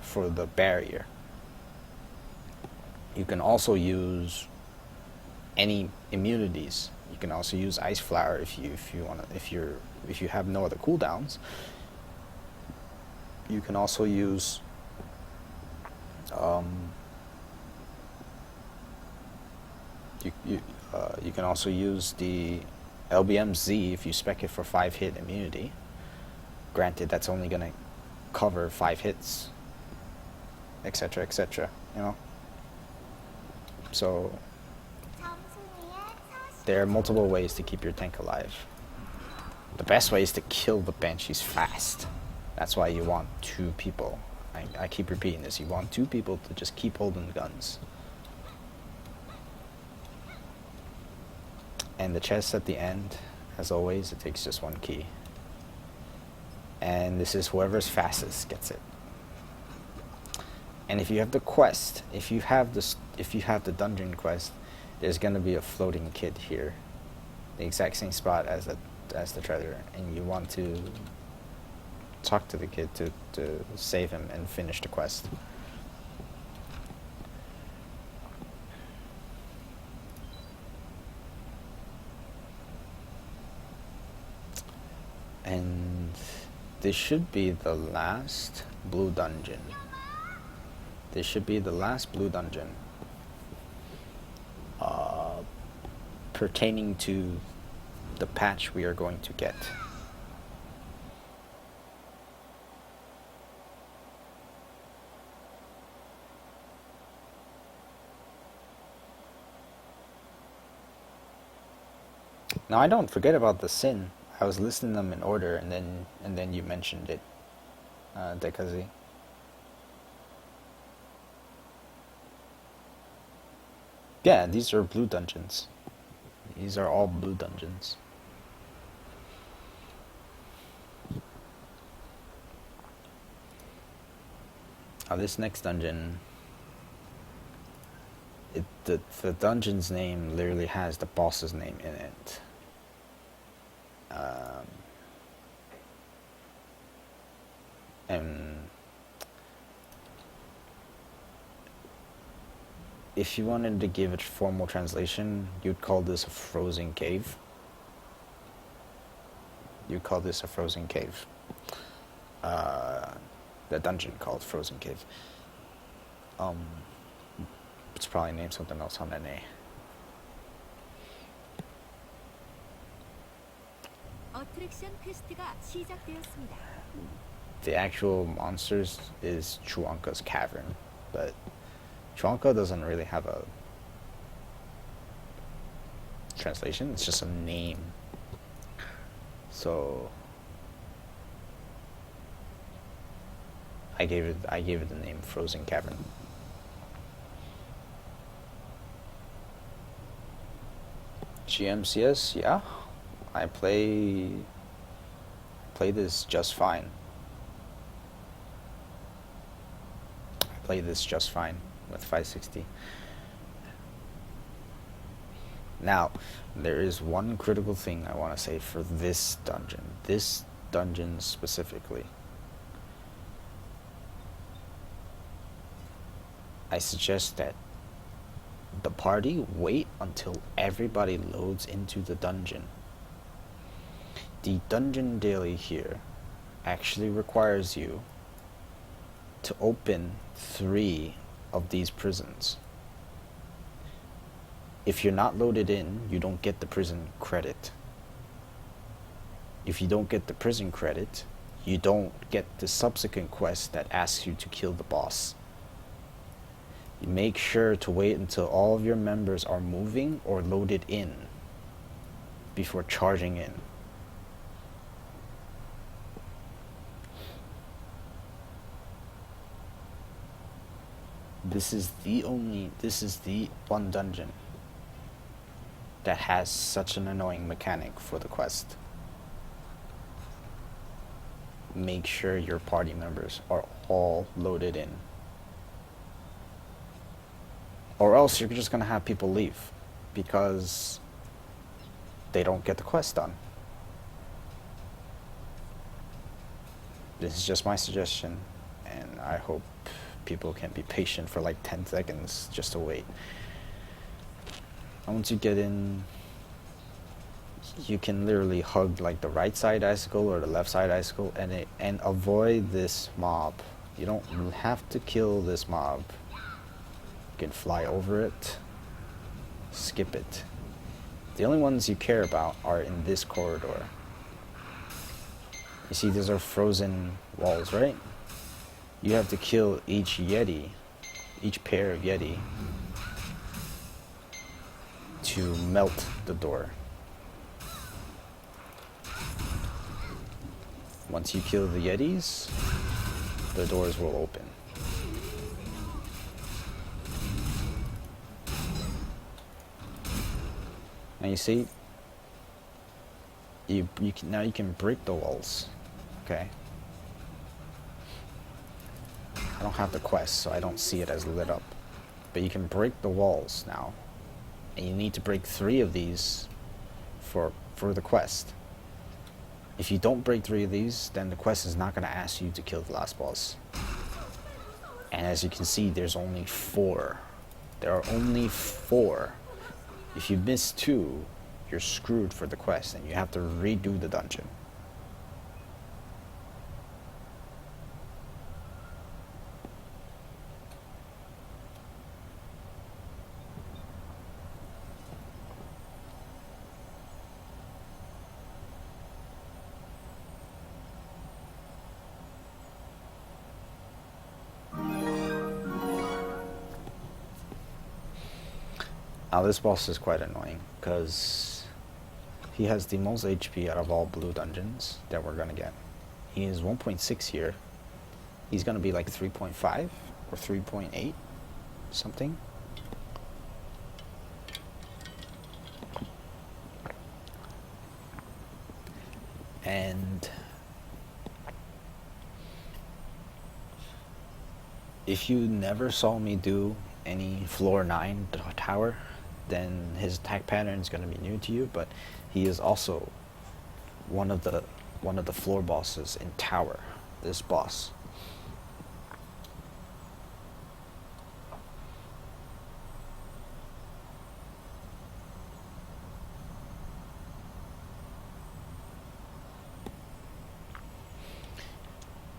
for the barrier. You can also use any immunities. You can also use Ice Flower if you have no other cooldowns. You can also use you can also use the LBMZ if you spec it for 5-hit immunity. Granted, that's only gonna cover 5 hits, etc., etc. You know. So there are multiple ways to keep your tank alive. The best way is to kill the Banshees fast. That's why you want 2 people. I keep repeating this. You want 2 people to just keep holding guns. And the chest at the end, as always, it takes just 1 key. And this is whoever's fastest gets it. And if you have the quest, if you have the dungeon quest, there's gonna be a floating kid here, the exact same spot as the treasure, and you want to talk to the kid to save him and finish the quest. And this should be the last blue dungeon. This should be the last blue dungeon pertaining to the patch we are going to get. Now I don't forget about the sin. I was listing them in order, and then you mentioned it, Dekazi. Yeah, these are blue dungeons. These are all blue dungeons. Now this next dungeon, the dungeon's name literally has the boss's name in it. And if you wanted to give it formal translation, you'd call this a frozen cave. You'd call this a frozen cave. The dungeon called Frozen Cave. It's probably named something else on NA. The actual monsters is Chuanka's Cavern, but Chuanka doesn't really have a translation. It's just a name. So I gave it the name Frozen Cavern. GMCS, yeah. I play this just fine. I play this just fine with 560. Now, there is one critical thing I want to say for this dungeon specifically. I suggest that the party wait until everybody loads into the dungeon. The dungeon daily here actually requires you to open 3 of these prisons. If you're not loaded in, you don't get the prison credit. If you don't get the prison credit, you don't get the subsequent quest that asks you to kill the boss. You make sure to wait until all of your members are moving or loaded in before charging in. This is the one dungeon that has such an annoying mechanic for the quest. Make sure your party members are all loaded in. Or else you're just gonna have people leave because they don't get the quest done. This is just my suggestion, and I hope people can be patient for like 10 seconds just to wait. And once you get in, you can literally hug like the right side icicle or the left side icicle and avoid this mob. You don't have to kill this mob. You can fly over it, skip it. The only ones you care about are in this corridor. You see, these are frozen walls, right? You have to kill each Yeti, each pair of Yeti, to melt the door. Once you kill the Yetis, the doors will open. And you see, now you can break the walls. Okay. I don't have the quest, so I don't see it as lit up. But you can break the walls now. And you need to break 3 of these for the quest. If you don't break 3 of these, then the quest is not going to ask you to kill the last boss. And as you can see, there's only 4. There are only 4. If you miss 2, you're screwed for the quest and you have to redo the dungeon. Now this boss is quite annoying because he has the most HP out of all blue dungeons that we're gonna get. He is 1.6 here. He's gonna be like 3.5 or 3.8 something. And if you never saw me do any floor 9 tower, then his attack pattern is going to be new to you, but he is also one of the floor bosses in tower, this boss.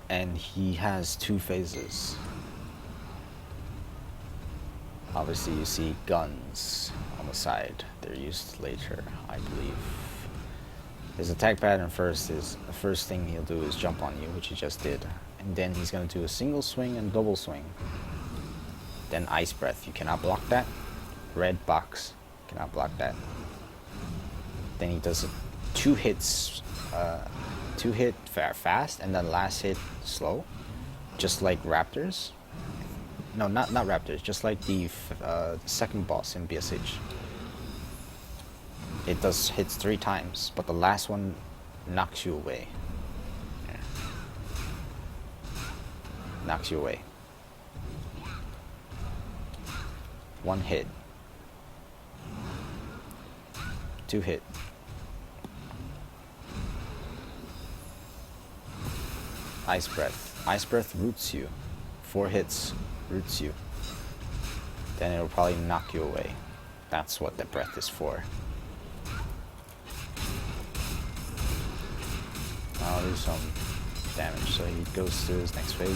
And he has 2 phases. Obviously you see guns on the side. They're used later, I believe. His attack pattern the first thing he'll do is jump on you, which he just did. And then he's going to do a single swing and double swing. Then ice breath. You cannot block that. Red box. Cannot block that. Then he does 2 hits. 2 hit fast and then last hit slow. Just like Raptors. No, not Raptors, just like the second boss in BSH. It does hits 3 times, but the last one knocks you away. Yeah. Knocks you away. 1 hit. 2 hit. Ice breath. Ice breath roots you. 4 hits. Roots you. Then it'll probably knock you away. That's what the breath is for. I'll do some damage, so he goes to his next phase.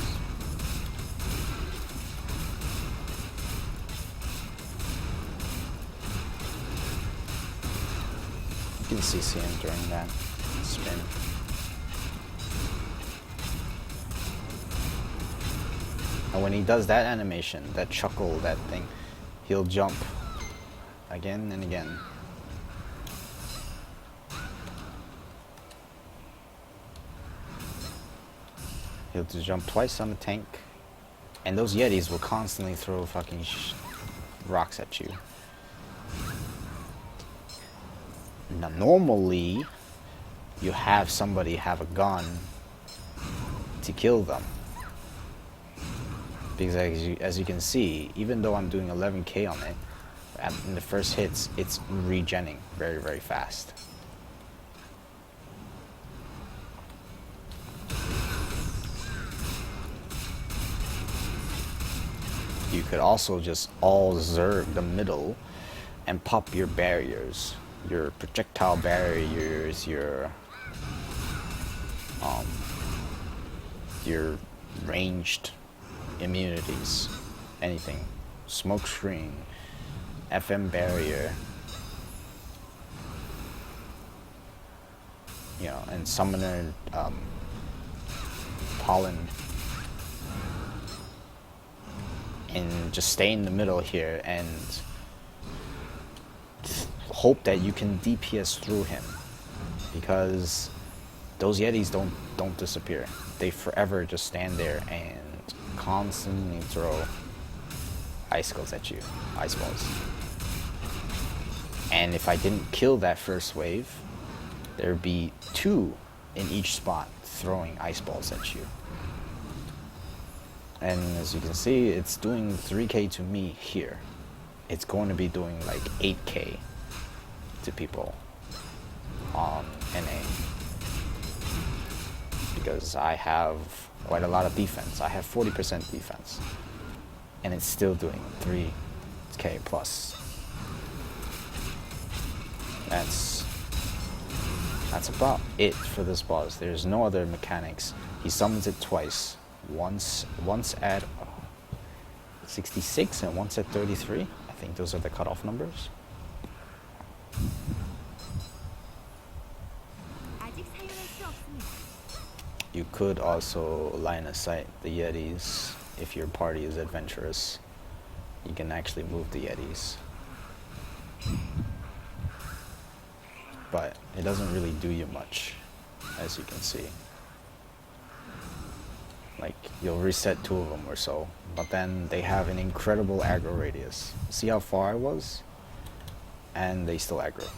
You can CC him during that spin. And when he does that animation, that chuckle, that thing, he'll jump again and again. He'll just jump twice on the tank. And those Yetis will constantly throw fucking rocks at you. Now normally, you have somebody have a gun to kill them. Because as you can see, even though I'm doing 11k on it, in the first hits, it's regenning very, very fast. You could also just all zerg the middle and pop your barriers, your projectile barriers, your ranged immunities, anything, smoke screen, FM barrier, you know, and summoner pollen, and just stay in the middle here and hope that you can DPS through him, because those Yetis don't disappear. They forever just stand there and constantly throw icicles at you, ice balls. And if I didn't kill that first wave, there'd be 2 in each spot throwing ice balls at you. And as you can see, it's doing 3k to me here. It's going to be doing like 8k to people on NA. Because I have quite a lot of defense. I have 40% defense. And it's still doing 3k plus. That's about it for this boss. There's no other mechanics. He summons it twice. Once at 66 and once at 33. I think those are the cutoff numbers. You could also line of sight the Yetis if your party is adventurous. You can actually move the Yetis. But it doesn't really do you much, as you can see. Like, you'll reset 2 of them or so, but then they have an incredible aggro radius. See how far I was? And they still aggro.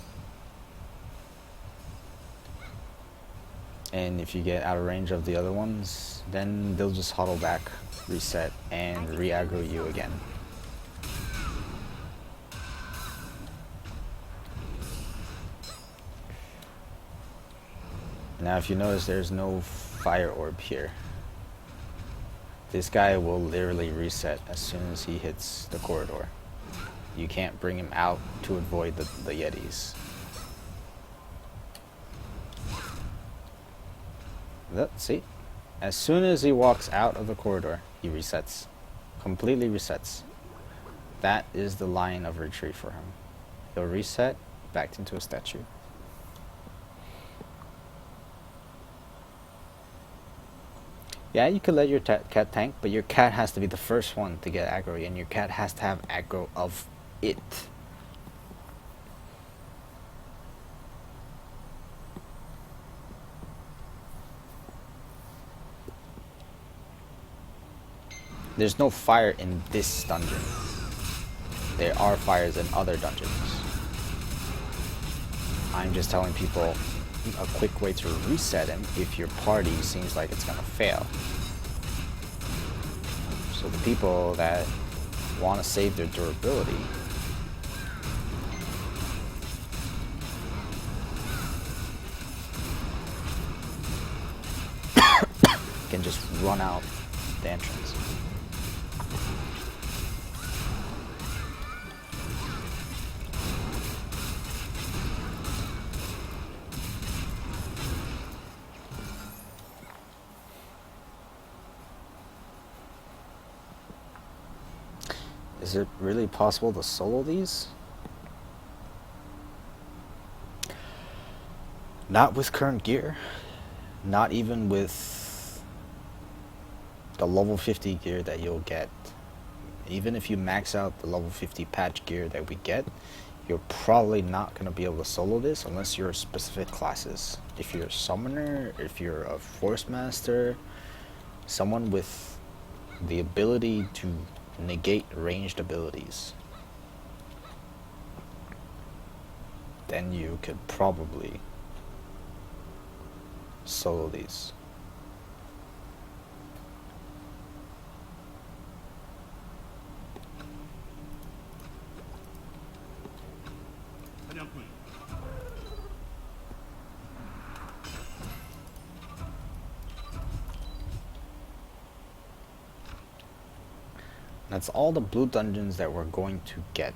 And if you get out of range of the other ones, then they'll just huddle back, reset, and re-aggro you again. Now if you notice, there's no fire orb here. This guy will literally reset as soon as he hits the corridor. You can't bring him out to avoid the Yetis. See? As soon as he walks out of the corridor, he resets. Completely resets. That is the line of retreat for him. He'll reset, back into a statue. Yeah, you could let your cat tank, but your cat has to be the first one to get aggro, and your cat has to have aggro of it. There's no fire in this dungeon. There are fires in other dungeons. I'm just telling people a quick way to reset him if your party seems like it's gonna fail. So the people that want to save their durability can just run out the entrance. Is it really possible to solo these? Not with current gear. Not even with the level 50 gear that you'll get. Even if you max out the level 50 patch gear that we get, you're probably not going to be able to solo this unless you're specific classes. If you're a summoner, if you're a force master, someone with the ability to negate ranged abilities, then you could probably solo these. That's all the blue dungeons that we're going to get.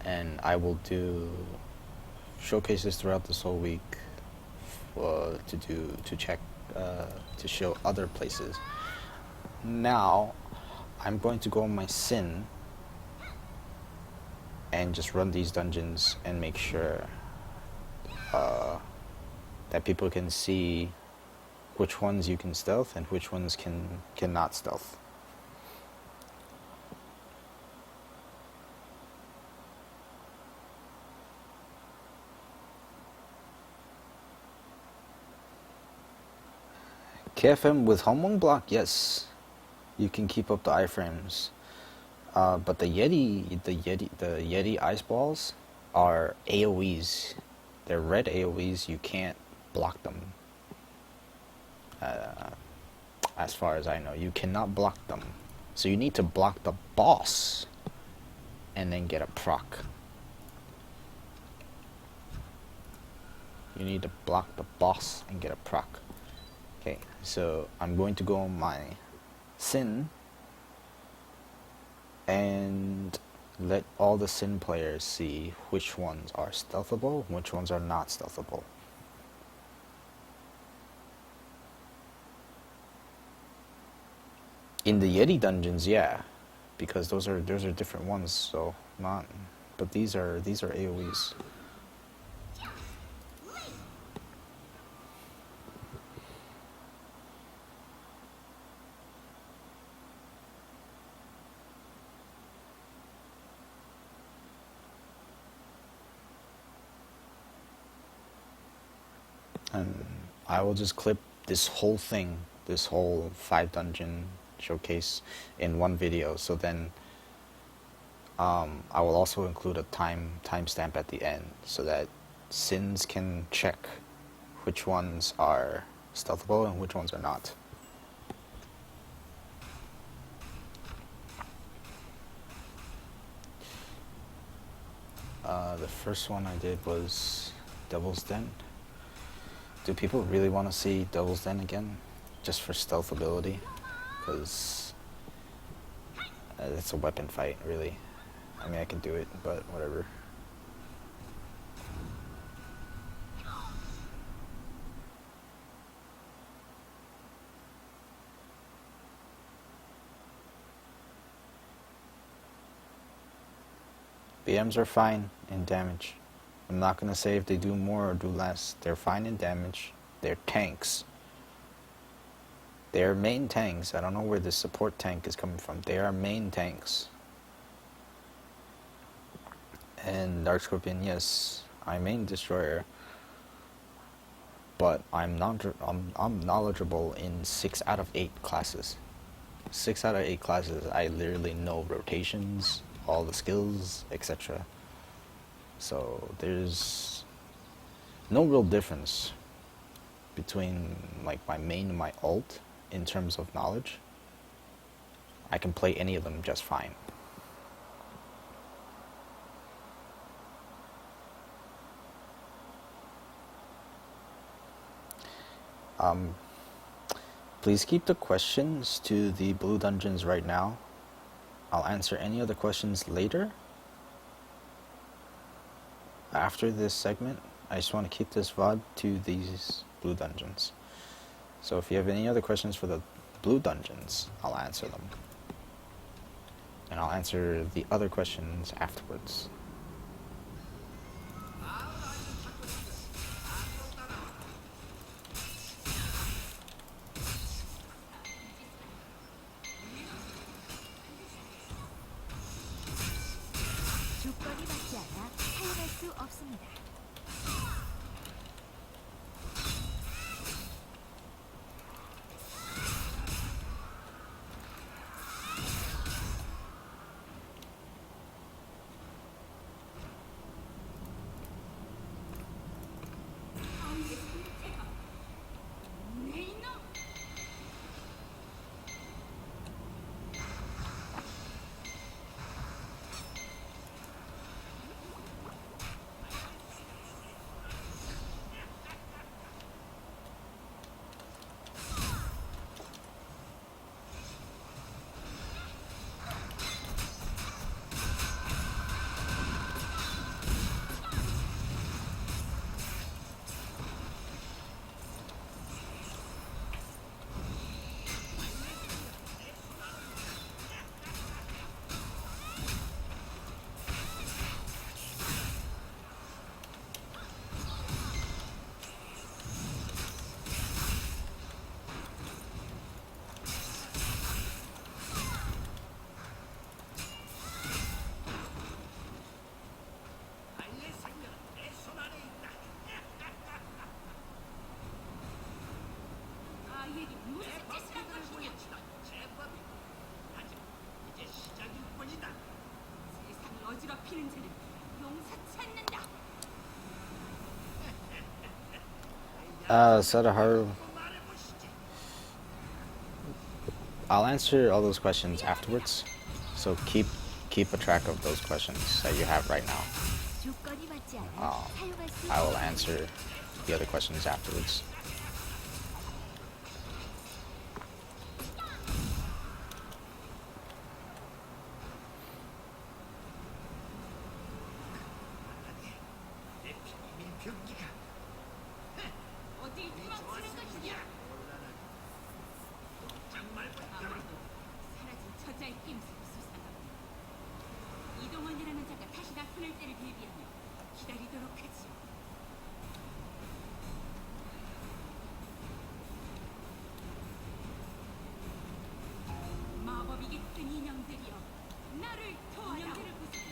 And I will do showcases throughout this whole week to check to show other places. Now I'm going to go on my sin and just run these dungeons and make sure that people can see which ones you can stealth and which ones cannot stealth. KFM with Homung block, yes, you can keep up the iframes. But the Yeti ice balls are AoEs. They're red AoEs. You can't block them. As far as I know, you cannot block them. So you need to block the boss and then get a proc. You need to block the boss and get a proc. Okay, so I'm going to go on my sin and let all the sin players see which ones are stealthable, which ones are not stealthable. In the Yeti dungeons, yeah, because those are different ones. So not, but these are AoEs. And I will just clip this whole thing, this whole 5 dungeon showcase in one video. So then I will also include a timestamp at the end so that sins can check which ones are stealthable and which ones are not. The first one I did was Devil's Den. Do people really want to see Devil's Den again? Just for stealth ability? Because it's a weapon fight, really. I mean, I can do it, but whatever. BMs are fine in damage. I'm not going to say if they do more or do less. They're fine in damage. They're tanks. They're main tanks. I don't know where this support tank is coming from. They are main tanks. And Dark Scorpion, yes, I main Destroyer. But I'm knowledgeable in 6 out of 8 classes. 6 out of 8 classes, I literally know rotations, all the skills, etc. So there's no real difference between like my main and my ult in terms of knowledge. I can play any of them just fine. Please keep the questions to the blue dungeons right now. I'll answer any other questions later. After this segment, I just want to keep this VOD to these blue dungeons. So if you have any other questions for the blue dungeons, I'll answer them. And I'll answer the other questions afterwards. 조건이 맞지 않아 사용할 수 없습니다. Sadaharu, I'll answer all those questions afterwards. So keep a track of those questions that you have right now. 조건이 맞지 않아 사용할 수 I will 없습니다. answer the other questions afterwards. 이동원이라는 자가 다시 나타날 때를 대비하며 기다리도록 하지. 마법이 깃든 인형들이여, 나를 도와라. 인형들을 부수면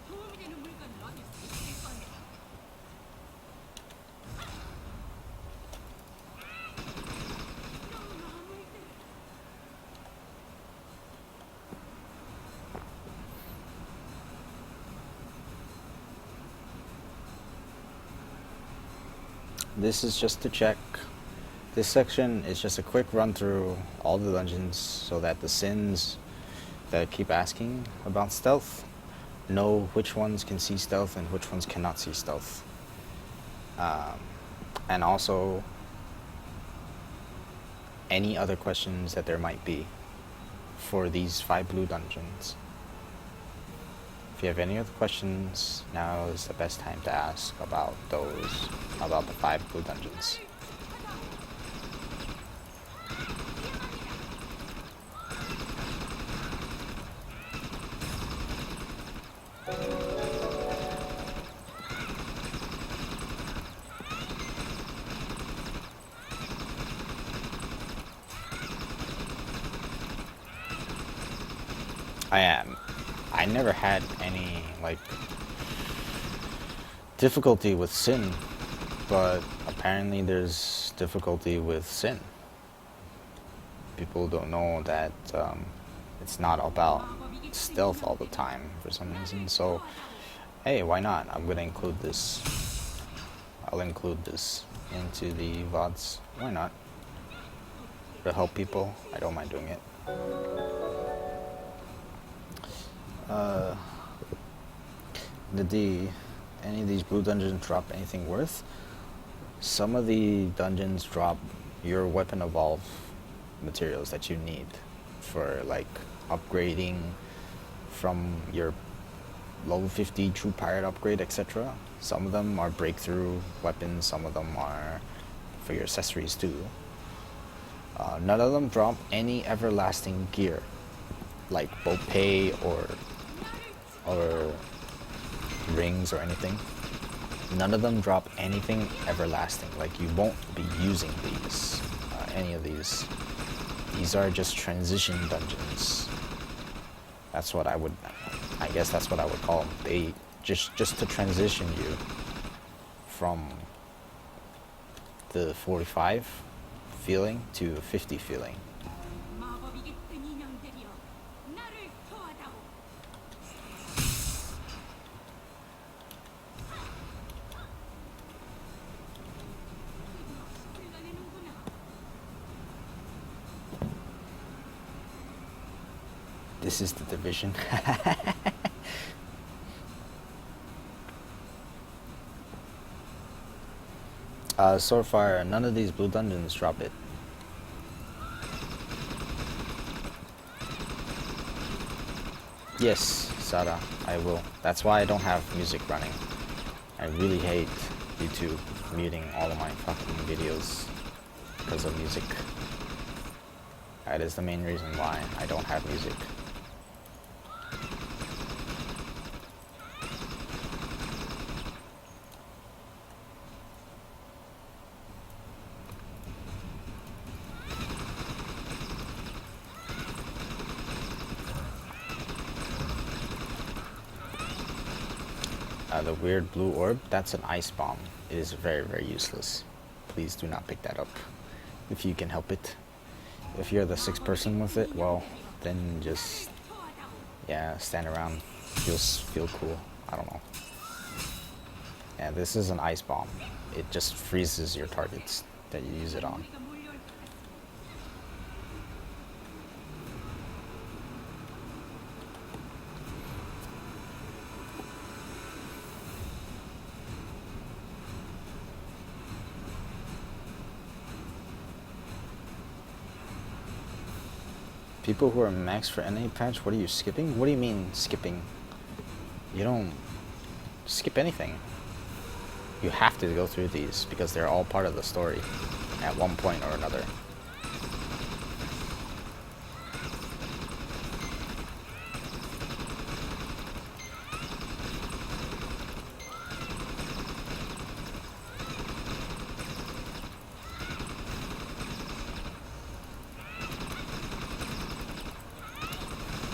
도움이 되는 물건을 얻을 수 있을 거야. 너무 마물들. This is just to check. This section is just a quick run through all the dungeons so that the sins that keep asking about stealth know which ones can see stealth and which ones cannot see stealth. And also any other questions that there might be for these 5 blue dungeons. If you have any other questions, now is the best time to ask about those, about the 5 blue dungeons. I never had any, like, difficulty with sin, but apparently there's difficulty with sin. People don't know that it's not about stealth all the time for some reason, so hey, why not? I'm gonna include this. I'll include this into the VODs. Why not? To help people, I don't mind doing it. Did any of these blue dungeons drop anything worth? Some of the dungeons drop your weapon evolve materials that you need for, like, upgrading from your level 50 true pirate upgrade, etc. Some of them are breakthrough weapons, some of them are for your accessories too. None of them drop any everlasting gear, like bouquet or rings or anything. None of them drop anything everlasting. Like, you won't be using these, any of these. These are just transition dungeons. That's what I guess that's what I would call them. They just to transition you from the 45 feeling to 50 feeling. 마법이 깃든 인형들이여, 나를 도와다오. 불가내는구나. This is the division. So far, none of these blue dungeons drop it. Yes, Sada, I will. That's why I don't have music running. I really hate YouTube muting all of my fucking videos because of music. That is the main reason why I don't have music. The weird blue orb, that's an ice bomb. It is very, very useless. Please do not pick that up if you can help it. If you're the 6th person with it, well, then just, yeah, stand around feel cool. I don't know. Yeah, this is an ice bomb. It just freezes your targets that you use it on. 우리가 몰려올 것 같습니다. People who are max for NA patch, what are you skipping? What do you mean skipping? You don't skip anything. You have to go through these because they're all part of the story at one point or another.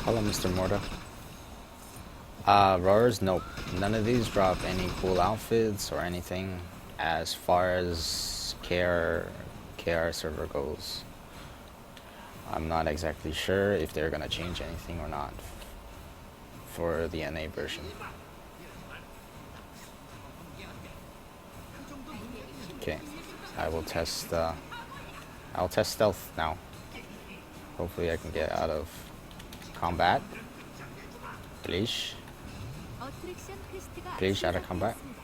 Hello, Mr. Morta. Roars, nope. None of these drop any cool outfits or anything as far as KR server goes. I'm not exactly sure if they're gonna change anything or not for the NA version. Okay, I will test. I'll test stealth now. Hopefully, I can get out of combat. Please. 어트랙션 퀘스트가 Please, out of combat. 시작되었습니다.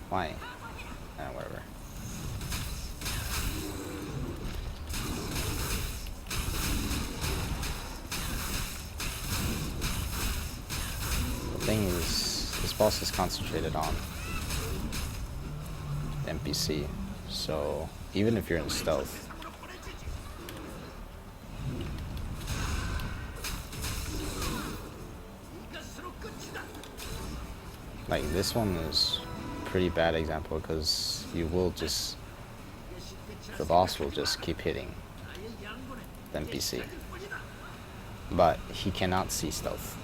Why? Whatever. The thing is, this boss is concentrated on the NPC, so even if you're in stealth, like this one is a pretty bad example because the boss will just keep hitting the NPC, but he cannot see stealth.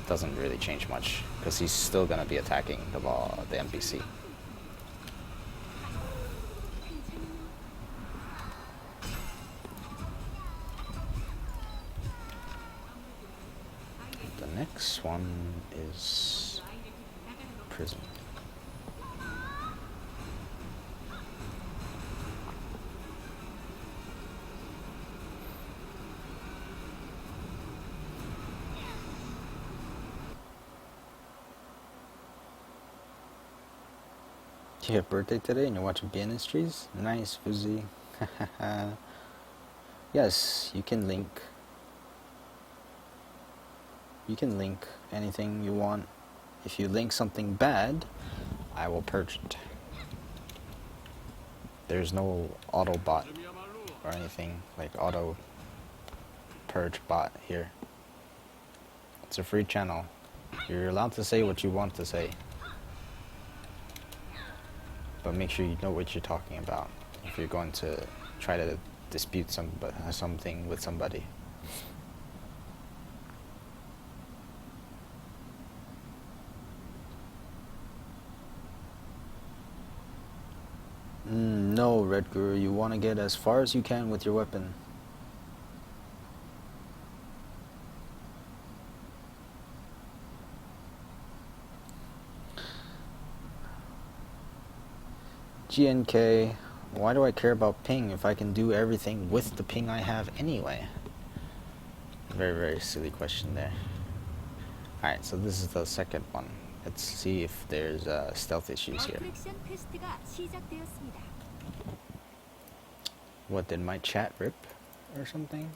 Doesn't really change much because he's still gonna be attacking the NPC. The next one is prison. You have birthday today and you're watching Pianistries? Nice, Fuzzy. Yes, you can link. You can link anything you want. If you link something bad, I will purge it. There's no auto bot or anything like auto purge bot here. It's a free channel. You're allowed to say what you want to say. But make sure you know what you're talking about if you're going to try to dispute something with somebody. No, Red Guru, you want to get as far as you can with your weapon. GNK, why do I care about ping if I can do everything with the ping I have anyway? Very, very silly question there. Alright, so this is the second one. Let's see if there's stealth issues here. 어트랙션 퀘스트가 시작되었습니다. What, did my chat rip or something?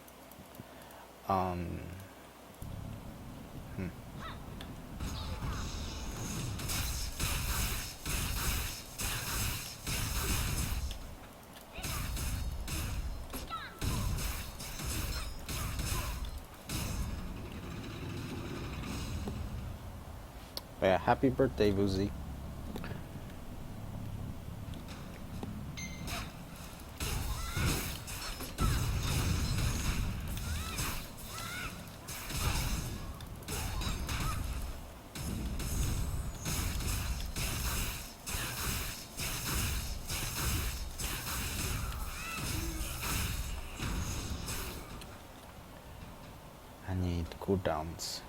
Hmm. But yeah, happy birthday, Vuzi. I need cooldowns.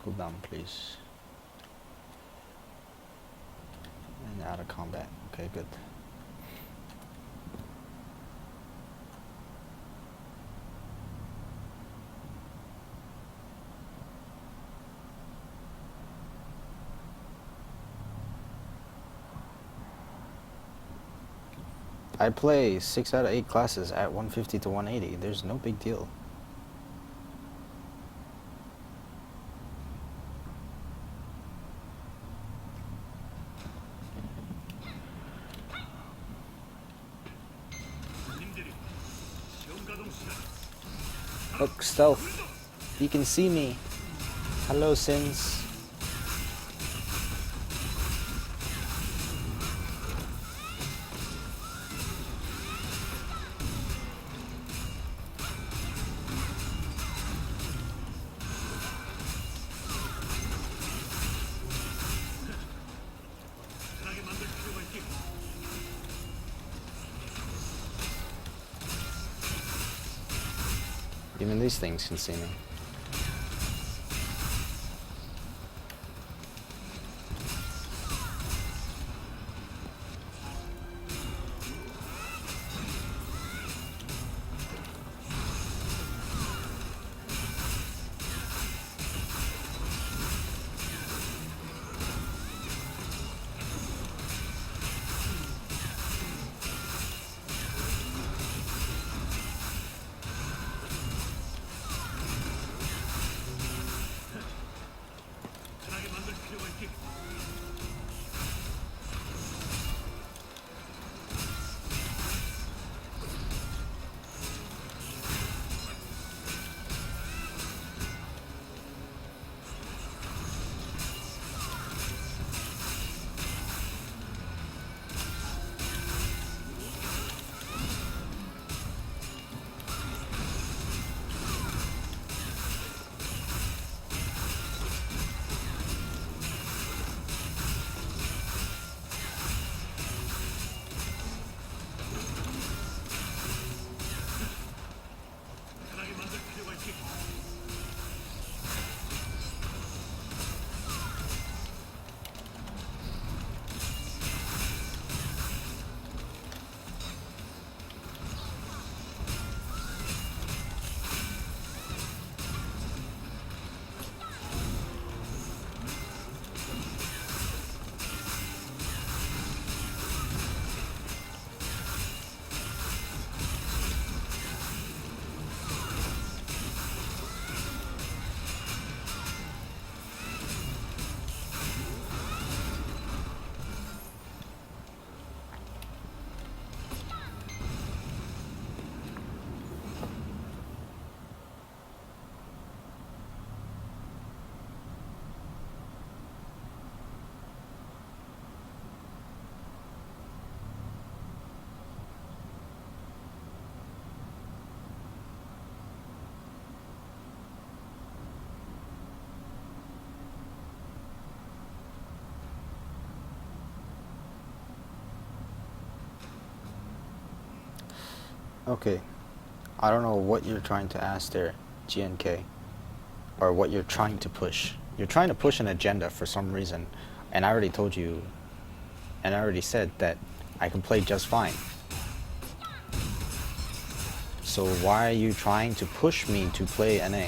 Cooldown, please. And out of combat. Okay, good. I play 6 out of 8 classes at 150 to 180. There's no big deal. Look, stealth. You can see me. Hello, Sins. Even these things can see me. Okay. I don't know what you're trying to ask there, GNK. Or what you're trying to push. You're trying to push an agenda for some reason. And I already told you, and I already said that I can play just fine. So why are you trying to push me to play NA?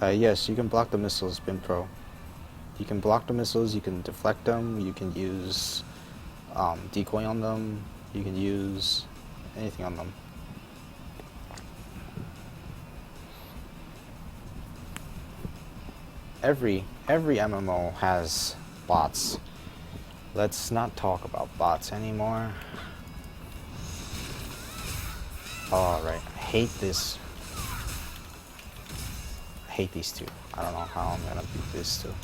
Yes, you can block the missiles, Bin Pro. You can block the missiles, you can deflect them, you can use decoy on them, you can use anything on them. Every MMO has bots. Let's not talk about bots anymore. Alright, I hate this. I hate these two. I don't know how I'm gonna beat this two.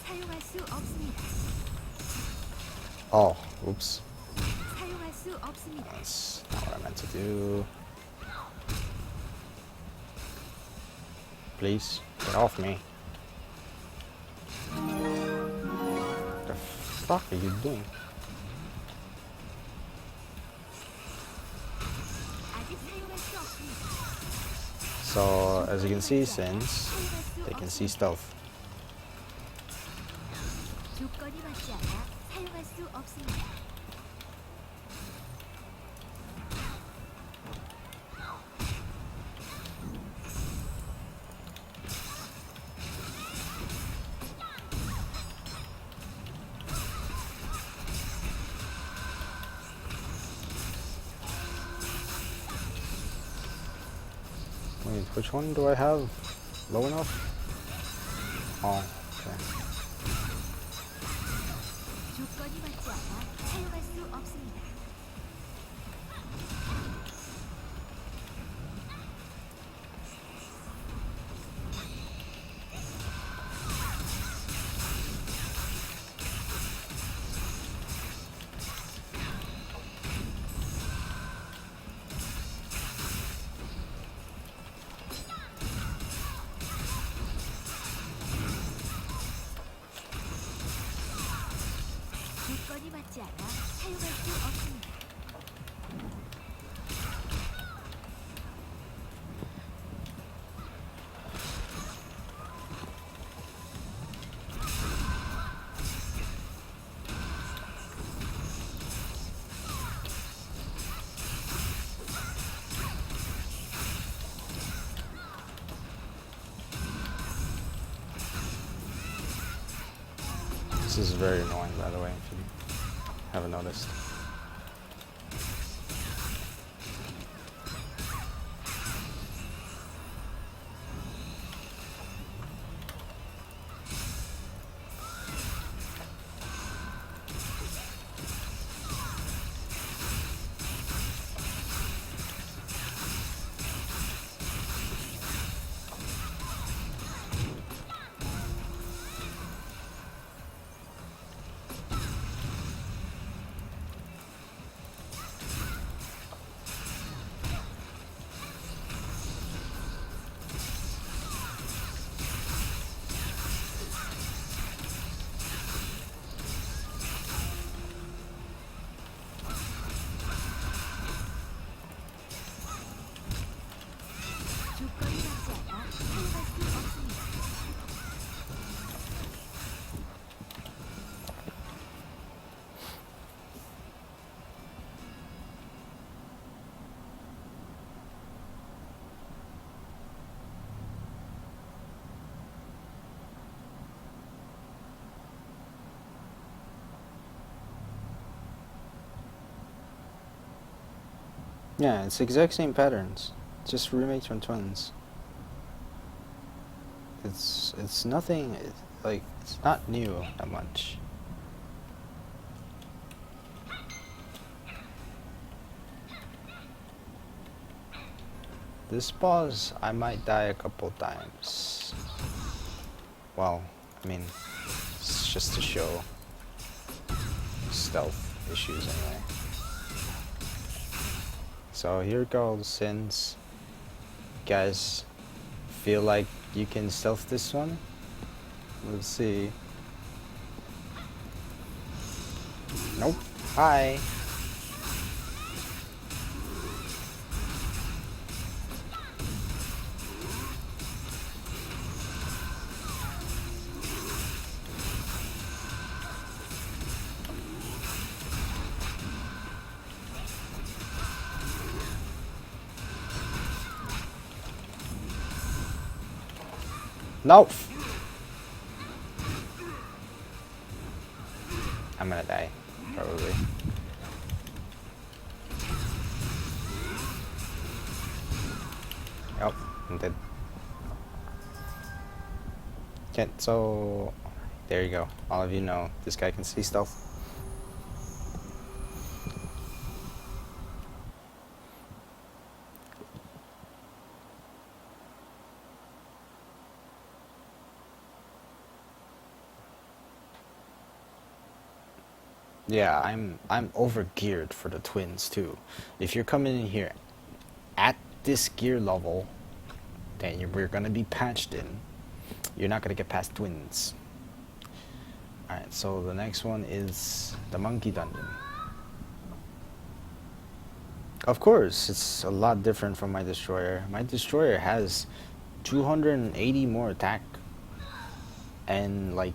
사용할 수 없습니다. Oh, oops. 사용할 수 없습니다. That's not what I meant to do. Please, get off me. What the fuck are you doing? 아직 사용할 수 없습니다. So, as you can see, since they can see stealth. 조건이 맞지 않아 사용할 수 없습니다. Wait, which one do I have? Low enough? Oh, okay. 조건이 맞지 않아 사용할 수 없습니다. 조건이 맞지 않아 사용할 수 없습니다. This is very annoying, by the way, if you haven't noticed. 조건이 맞지 않아 사용할 수 없습니다. Yeah, it's the exact same patterns, just remakes from Twins. It's nothing, like, it's not new that much. This boss, I might die a couple times. Well, I mean, it's just to show stealth issues anyway. So here goes, since you guys feel like you can stealth this one. Let's see. Nope. Hi. No! I'm gonna die, probably. Oh, I'm dead. Can't, so... There you go. All of you know this guy can see stealth. Yeah, I'm over geared for the twins too. If you're coming in here at this gear level, then we're gonna be patched in. You're not gonna get past twins. Alright, so the next one is the monkey dungeon. Of course, it's a lot different from my destroyer. My destroyer has 280 more attack and like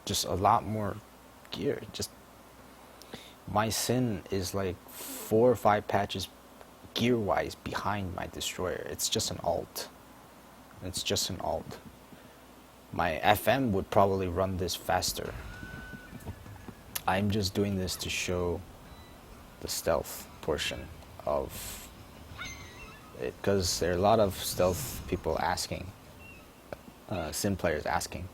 just a lot more gear. Just my sin is like 4 or 5 patches gear wise behind my destroyer. It's just an alt. It's just an alt. My FM would probably run this faster. I'm just doing this to show the stealth portion of it, because there are a lot of stealth people asking, sim players asking.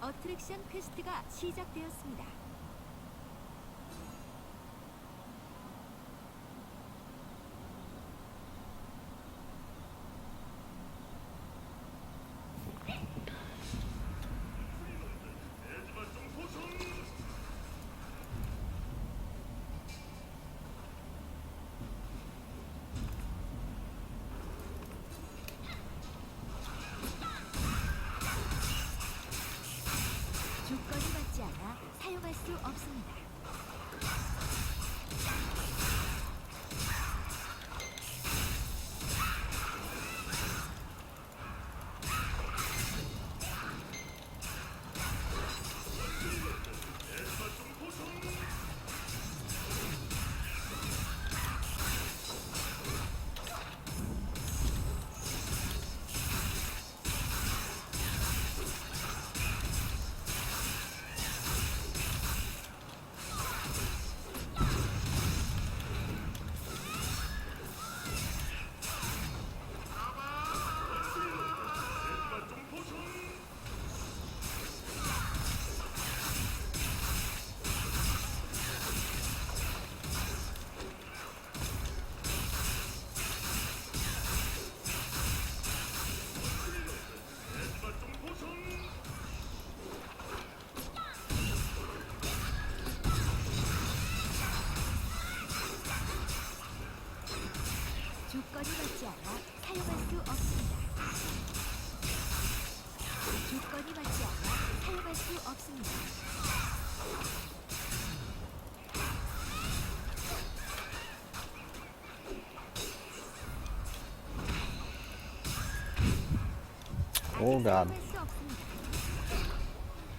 어트랙션 퀘스트가 시작되었습니다. 조건이 맞지 않아 사용할 수 없습니다. 조건이 맞지 않아 사용할 수 없습니다. 조건이 맞지 않아 사용할 수 없습니다. Oh god. 사용할 수 없습니다.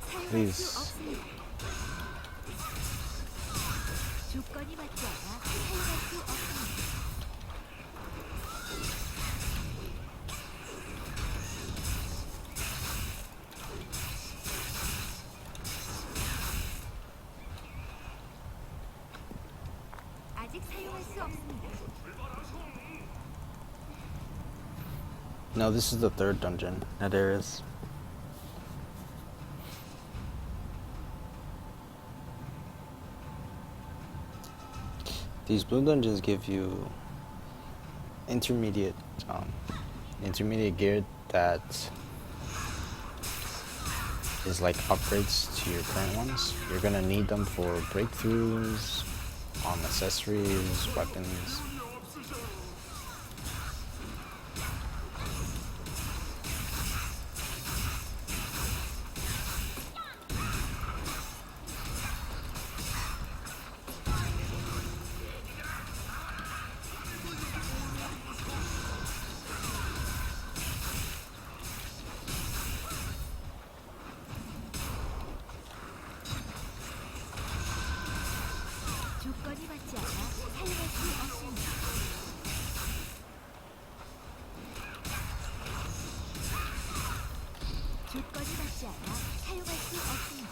사용할 Please. 수 없습니다. 조건이 맞지 않아 사용할 수 없습니다. 아직 사용할 수 없습니다. No, this is the third dungeon that there is. These blue dungeons give you intermediate um, intermediate gear that is like upgrades to your current ones. You're gonna need them for breakthroughs, accessories, weapons. 조건이 맞지 않아 사용할 수 없습니다. 조건이 맞지 않아 사용할 수 없습니다.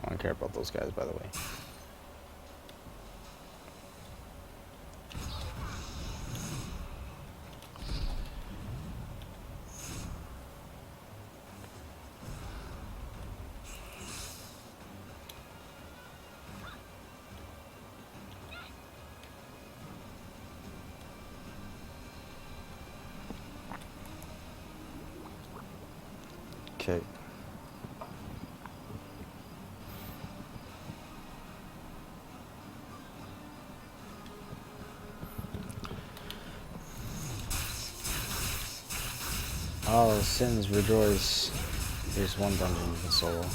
I don't care about those guys, by the way. Okay. Oh, sins rejoice. Here's one dungeon you can solo.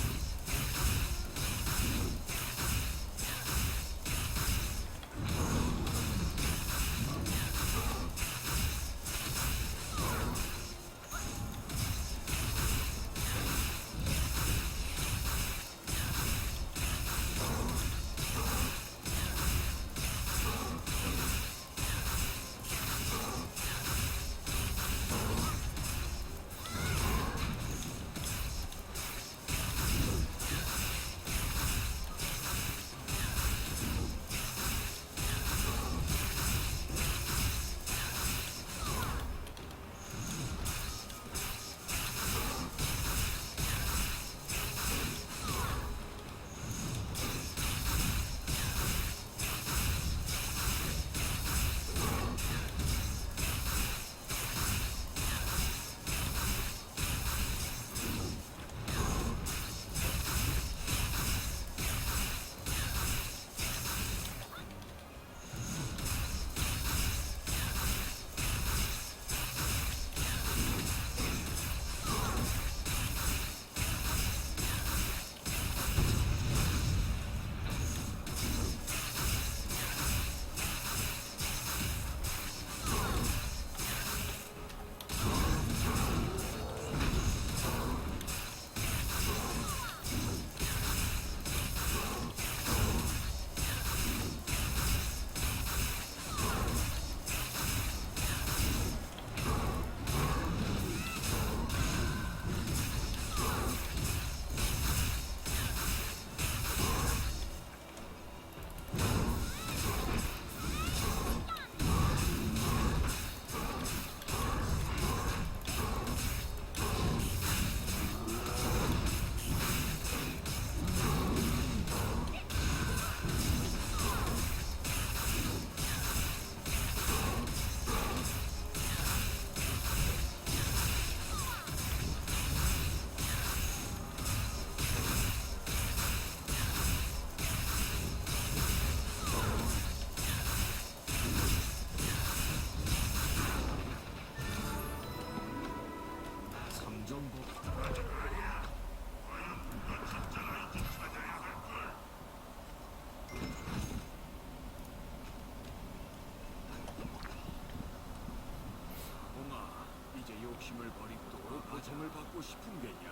욕심을 버리고 보상을 받고 싶은 게냐?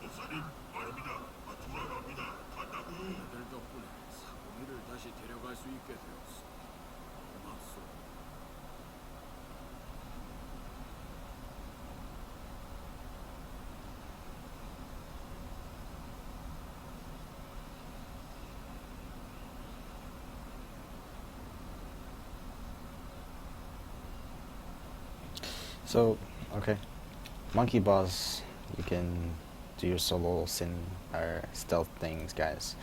목사님, 아닙니다. 돌아갑니다. 간다고요. 그들 덕분에 사공이를 다시 데려갈 수 있게 되었어. 고맙소. So, okay. Monkey boss, you can do your solo sin or stealth things, guys.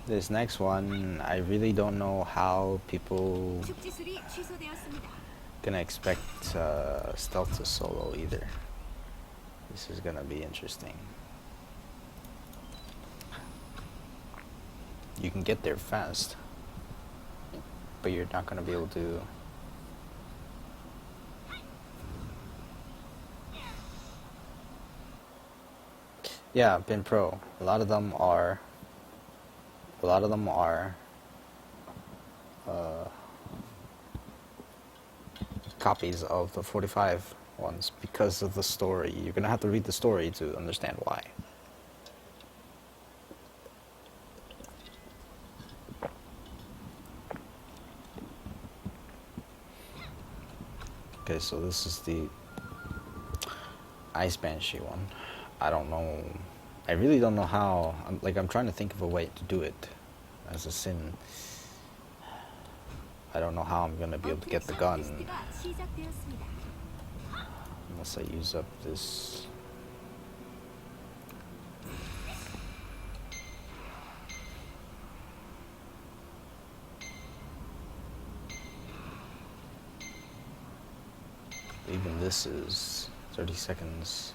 This next one, I really don't know how people 축지술이 취소되었습니다. gonna expect stealth to solo either. This is gonna be interesting. You can get there fast, but you're not gonna be able to. Yeah, Pin Pro. A lot of them are copies of the 45 ones because of the story. You're gonna have to read the story to understand why. Okay, so this is the Ice Banshee one. I don't know. I really don't know how. I'm trying to think of a way to do it as a sin. I don't know how I'm gonna be able to get the gun 테스트가 시작되었습니다. unless I use up this. Even this is 30 seconds.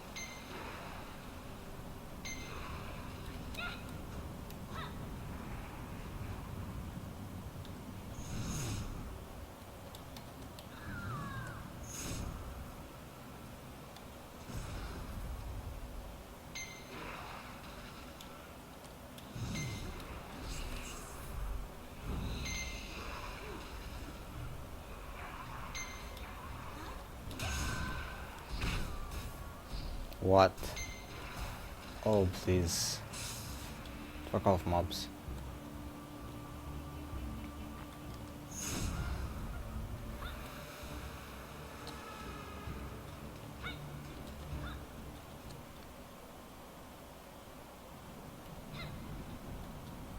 What? Oh, please. Fuck off, mobs.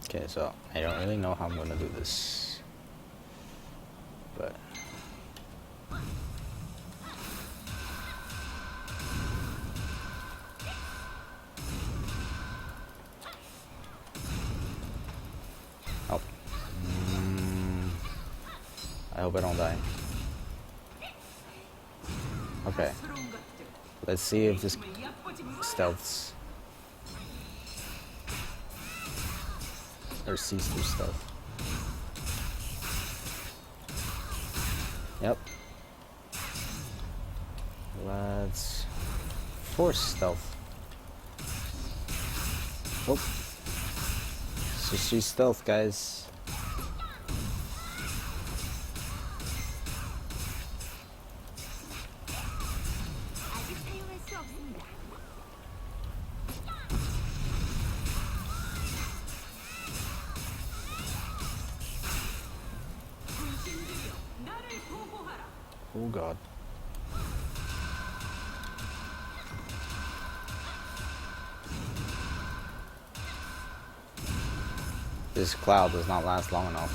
Okay, so I don't really know how I'm gonna do this, but oh, I hope I don't die. Okay, let's see if this stealths or sees through stealth. Yep. Let's force stealth. Oh. So she's stealth, guys. 아직 사용할 수 없습니다. 군신들이여 나를 보호하라. Oh god. This cloud does not last long enough.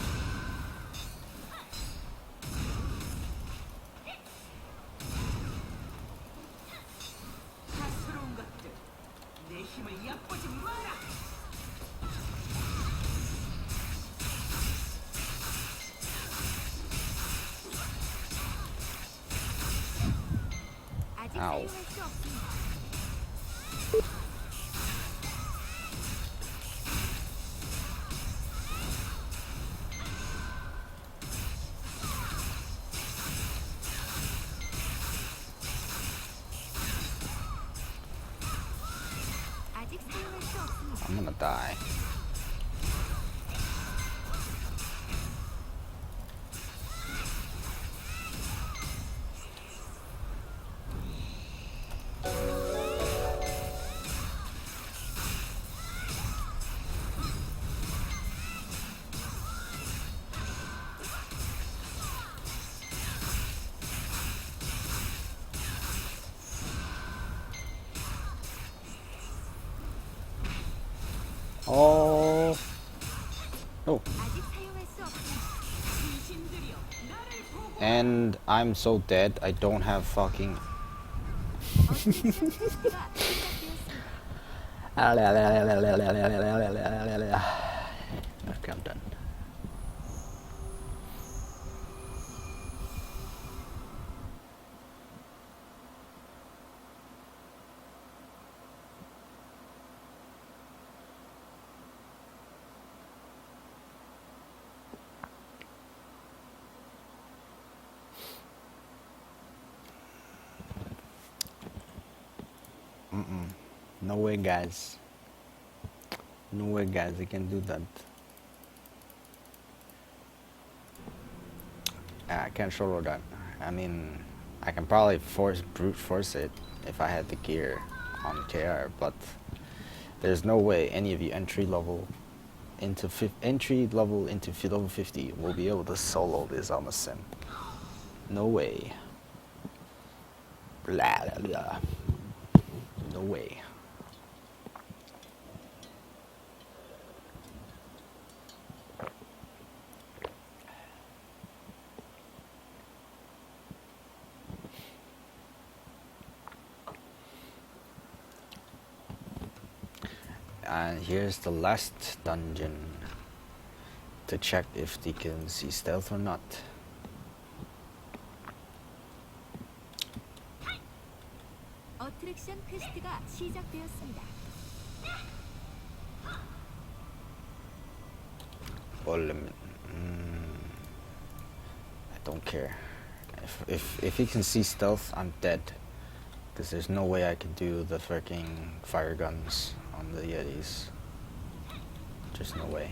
가스로운 것들 내 힘을 얕보지 마라. 아직 아우. 사용할 수 없습니다. 아직 사용할 수 없습니다. I'm gonna die. Oh. Oh. 아직 사용할 수 없습니다. 군신들이여 나를 보호하라. And I'm so dead, I don't have fucking... 어트랙션 퀘스트가 시작되었습니다. Okay, I'm done. No way, guys. No way, guys. I can do that. I can't solo that. I mean, I can probably brute force it if I had the gear on KR, but there's no way any of you entry level into level 50 will be able to solo this on the sim. No way. Blah blah blah. No way. And here's the last dungeon to check if they can see stealth or not. 어트랙션 퀘스트가 시작되었습니다. Or limit. I don't care. If he can see stealth, I'm dead. Because there's no way I can do the freaking fire guns on the Yetis. Just no way.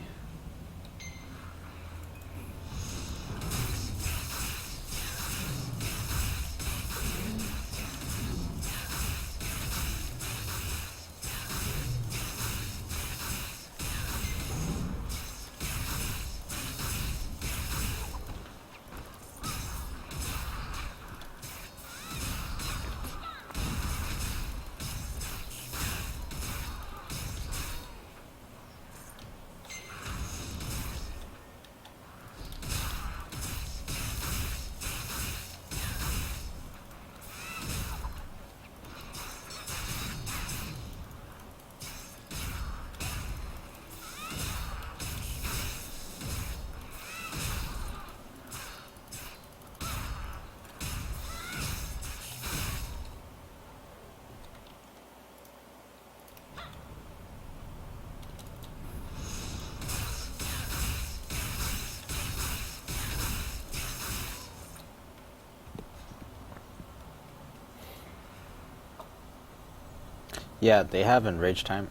Yeah, they have enrage time.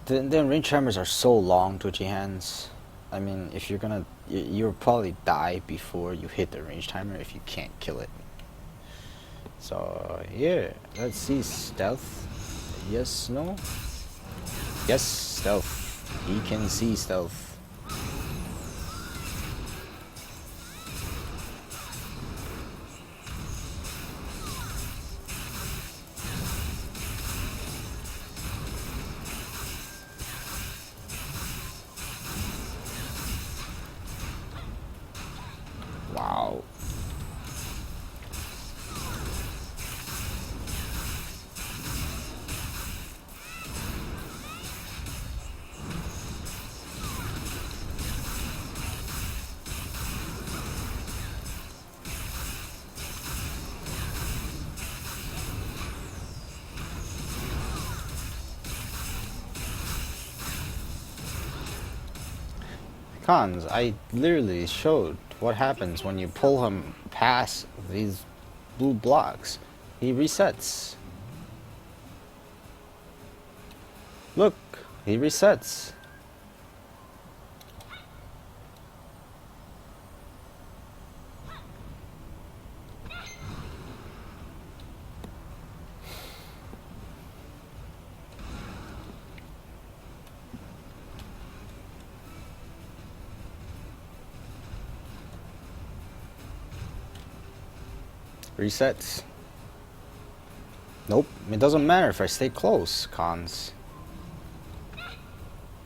The enrage timers are so long, Twitchy Hands. I mean, if you're gonna, you'll probably die before you hit the range timer if you can't kill it. So yeah, let's see stealth. Yes, no. Yes, stealth. He can see stealth. Wow. Cons, I literally showed what happens when you pull him past these blue blocks. He resets. Look, he resets. Resets. Nope, it doesn't matter if I stay close, Cons.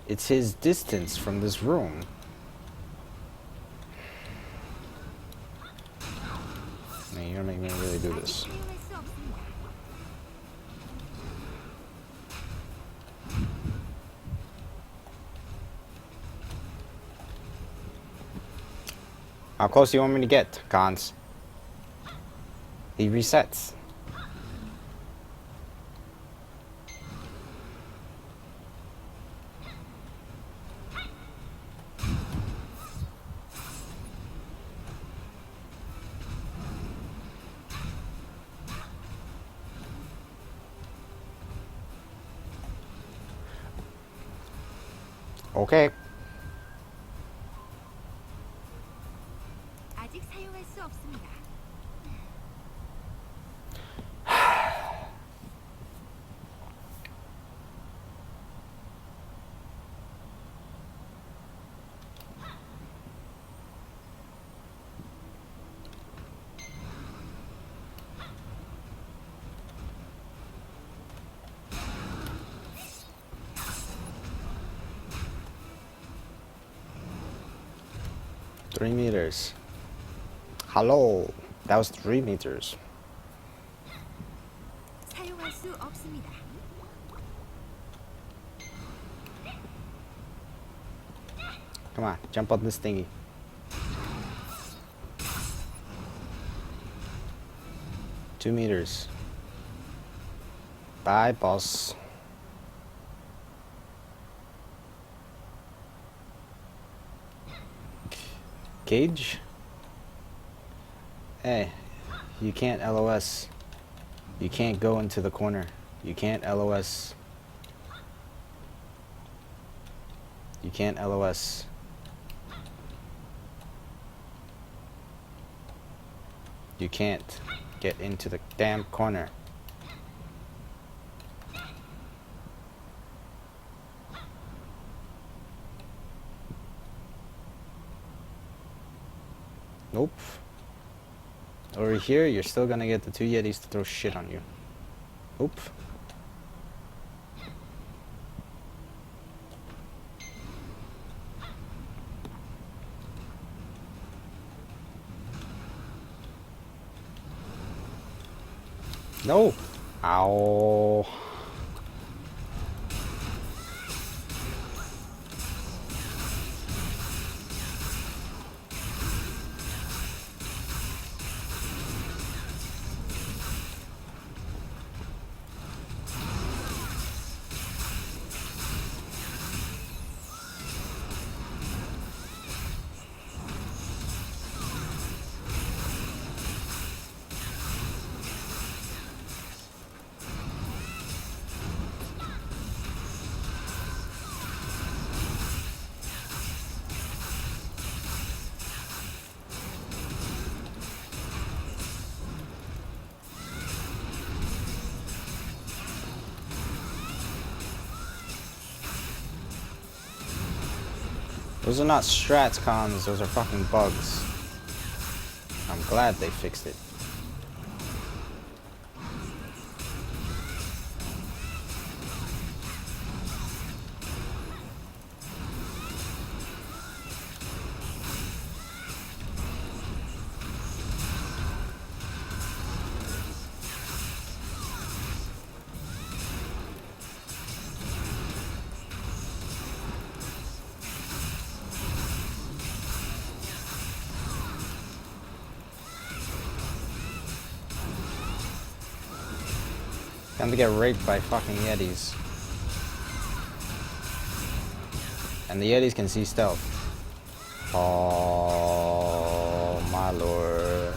It's his distance from this room. gonna make me really do 아직 this. 사용할 수 없습니다. How close do you want me to get, Cons? He resets. Okay. 아직 사용할 수 없습니다. Three meters. Hello. That was 3 meters. 사용할 수 없습니다. Come on, jump on this thingy. Two meters. Bye, boss. Cage? Hey, you can't LOS. You can't go into the corner. You can't LOS. You can't LOS. You can't get into the damn corner. Nope. Over here, you're still gonna get the two Yetis to throw shit on you. Oop. No! Ow. Those are not strats, cons, those are fucking bugs. I'm glad they fixed it. Time to get raped by fucking Yetis. And the Yetis can see stealth. Oh my lord.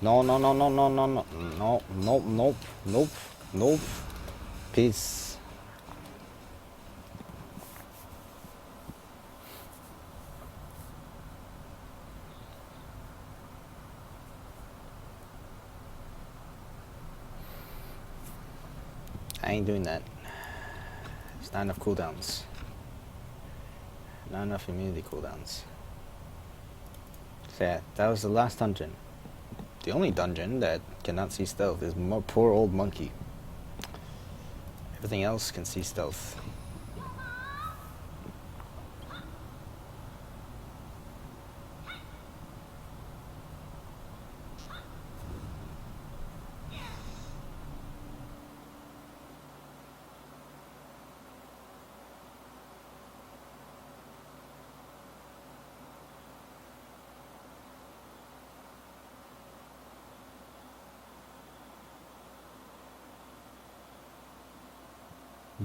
No, no, no, no, no, no, no, no, nope, nope, nope, nope. Peace. I ain't doing that. There's not enough cooldowns. Not enough immunity cooldowns. So yeah, that was the last dungeon. The only dungeon that cannot see stealth is poor old monkey. Everything else can see stealth.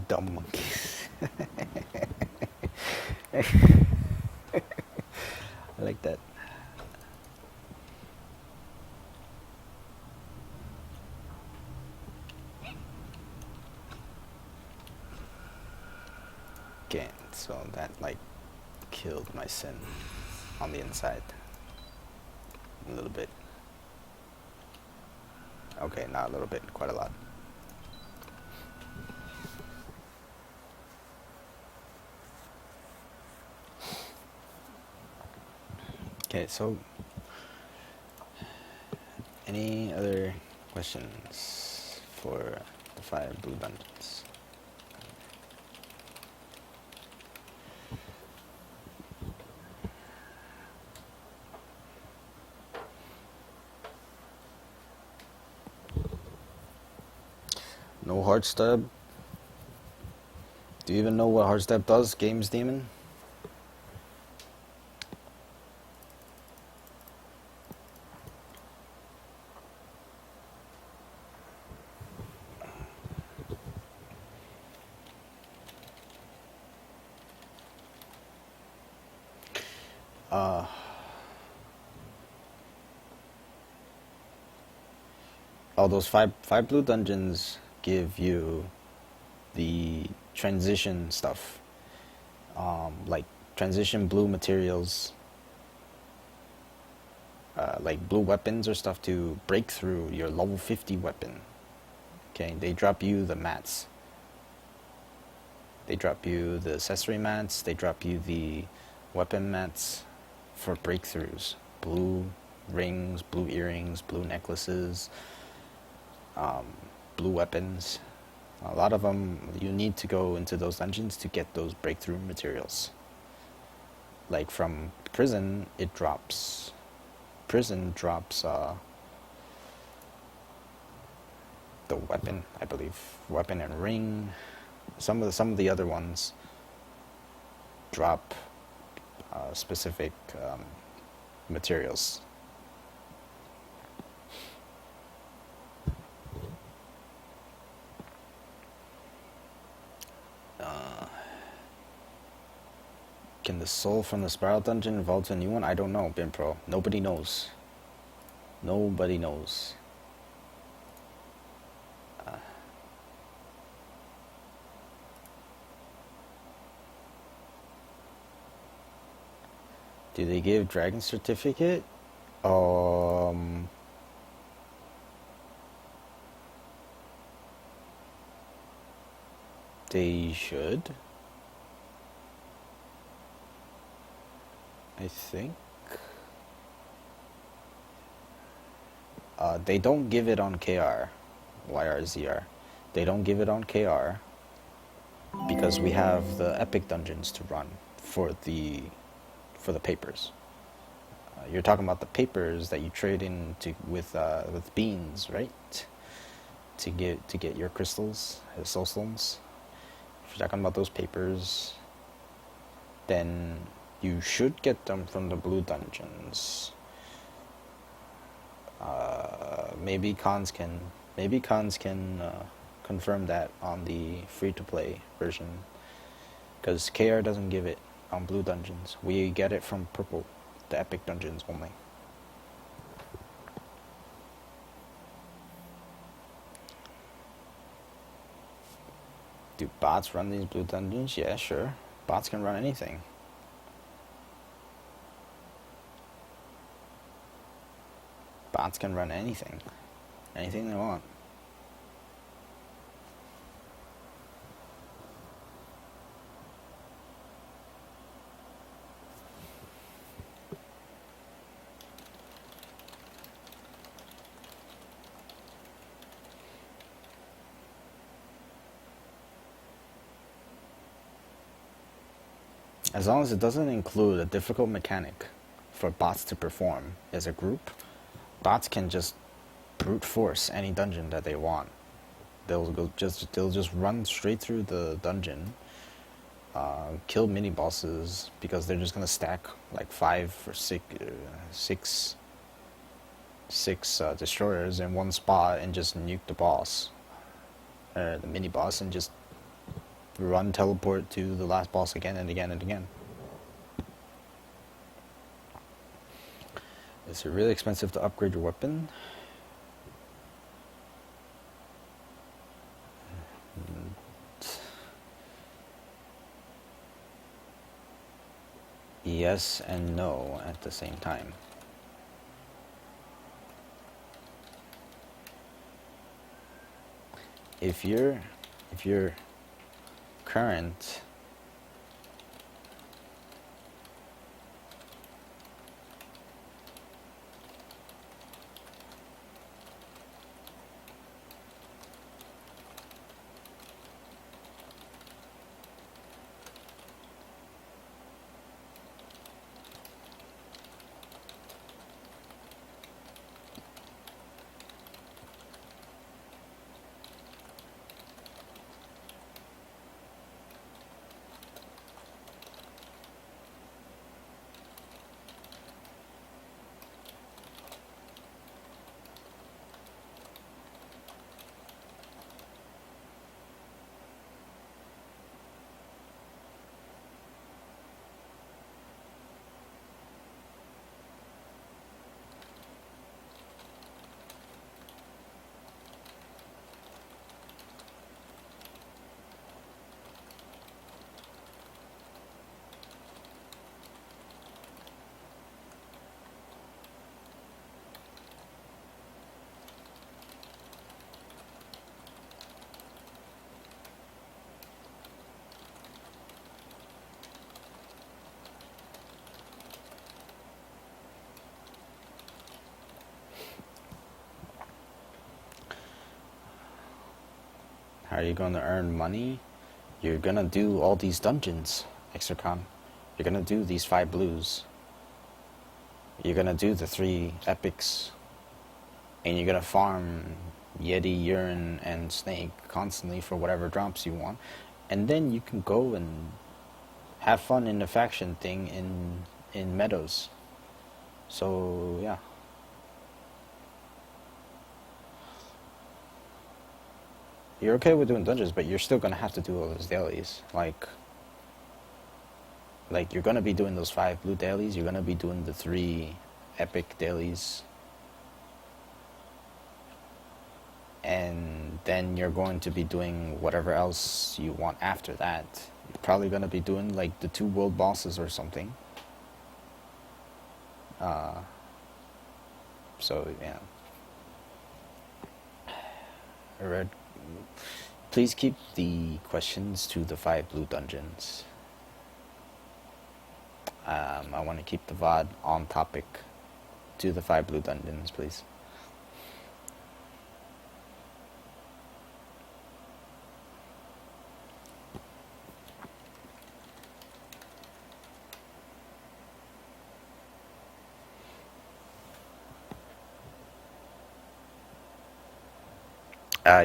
Dumb monkeys. I like that. Okay, so that like killed my sin on the inside a little bit. Okay, not a little bit, quite a lot. Okay, so any other questions for the 5 blue dungeons? No hard stab? Do you even know what hard stab does, Games Demon? All those five blue dungeons give you the transition stuff, like transition blue materials, like blue weapons or stuff to break through your level 50 weapon. Okay, they drop you the mats. They drop you the accessory mats. They drop you the weapon mats for breakthroughs. Blue rings, blue earrings, blue necklaces, blue weapons. A lot of them, you need to go into those dungeons to get those breakthrough materials. Like from prison, it drops. Prison drops the weapon, I believe, weapon and ring. Some of the other ones drop specific materials. Can the soul from the spiral dungeon evolve to a new one? I don't know, Binpro. Nobody knows. Nobody knows. Do they give dragon certificate? They should. I think. They don't give it on KR, YRZR. They don't give it on KR because we have the epic dungeons to run for the papers. You're talking about the papers that you trade in with beans, right? To get your crystals, soul stones. If you're talking about those papers, then you should get them from the blue dungeons. Maybe cons can confirm that on the free-to-play version, because KR doesn't give it on blue dungeons. We get it from purple, the epic dungeons only. Do bots run these blue dungeons? Yeah, sure. Bots can run anything. Bots can run anything. Anything they want. As long as it doesn't include a difficult mechanic for bots to perform as a group, bots can just brute force any dungeon that they want. They'll just run straight through the dungeon, kill mini bosses because they're just gonna stack like 6 destroyers in one spot and just nuke the boss, the mini boss, and just run teleport to the last boss again and again and again. Is it really expensive to upgrade your weapon? Yes and no at the same time. If your current how are you going to earn money? You're gonna do all these dungeons, Exercon. You're gonna do these 5 blues. You're gonna do the 3 epics. And you're gonna farm Yeti, Urine, and Snake constantly for whatever drops you want. And then you can go and have fun in the faction thing in Meadows. So, yeah. You're okay with doing dungeons, but you're still gonna have to do all those dailies. Like you're gonna be doing those 5 blue dailies. You're gonna be doing the 3 epic dailies, and then you're going to be doing whatever else you want after that. You're probably gonna be doing like the 2 world bosses or something. So yeah. Red. Please keep the questions to the 5 blue dungeons. I want to keep the VOD on topic to the 5 blue dungeons, please.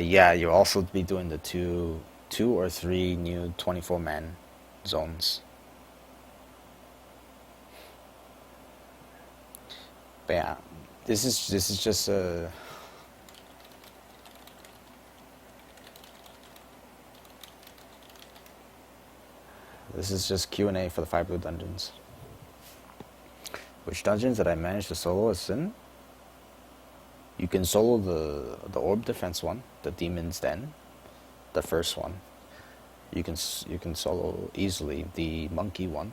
Yeah, you'll also be doing the two or 3 new 24-man zones. But yeah, this is just a this is just Q&A for the 5 blue dungeons. Which dungeons did I manage to solo as in? You can solo the orb defense one, the demon's den, the first one. You can solo easily the monkey one.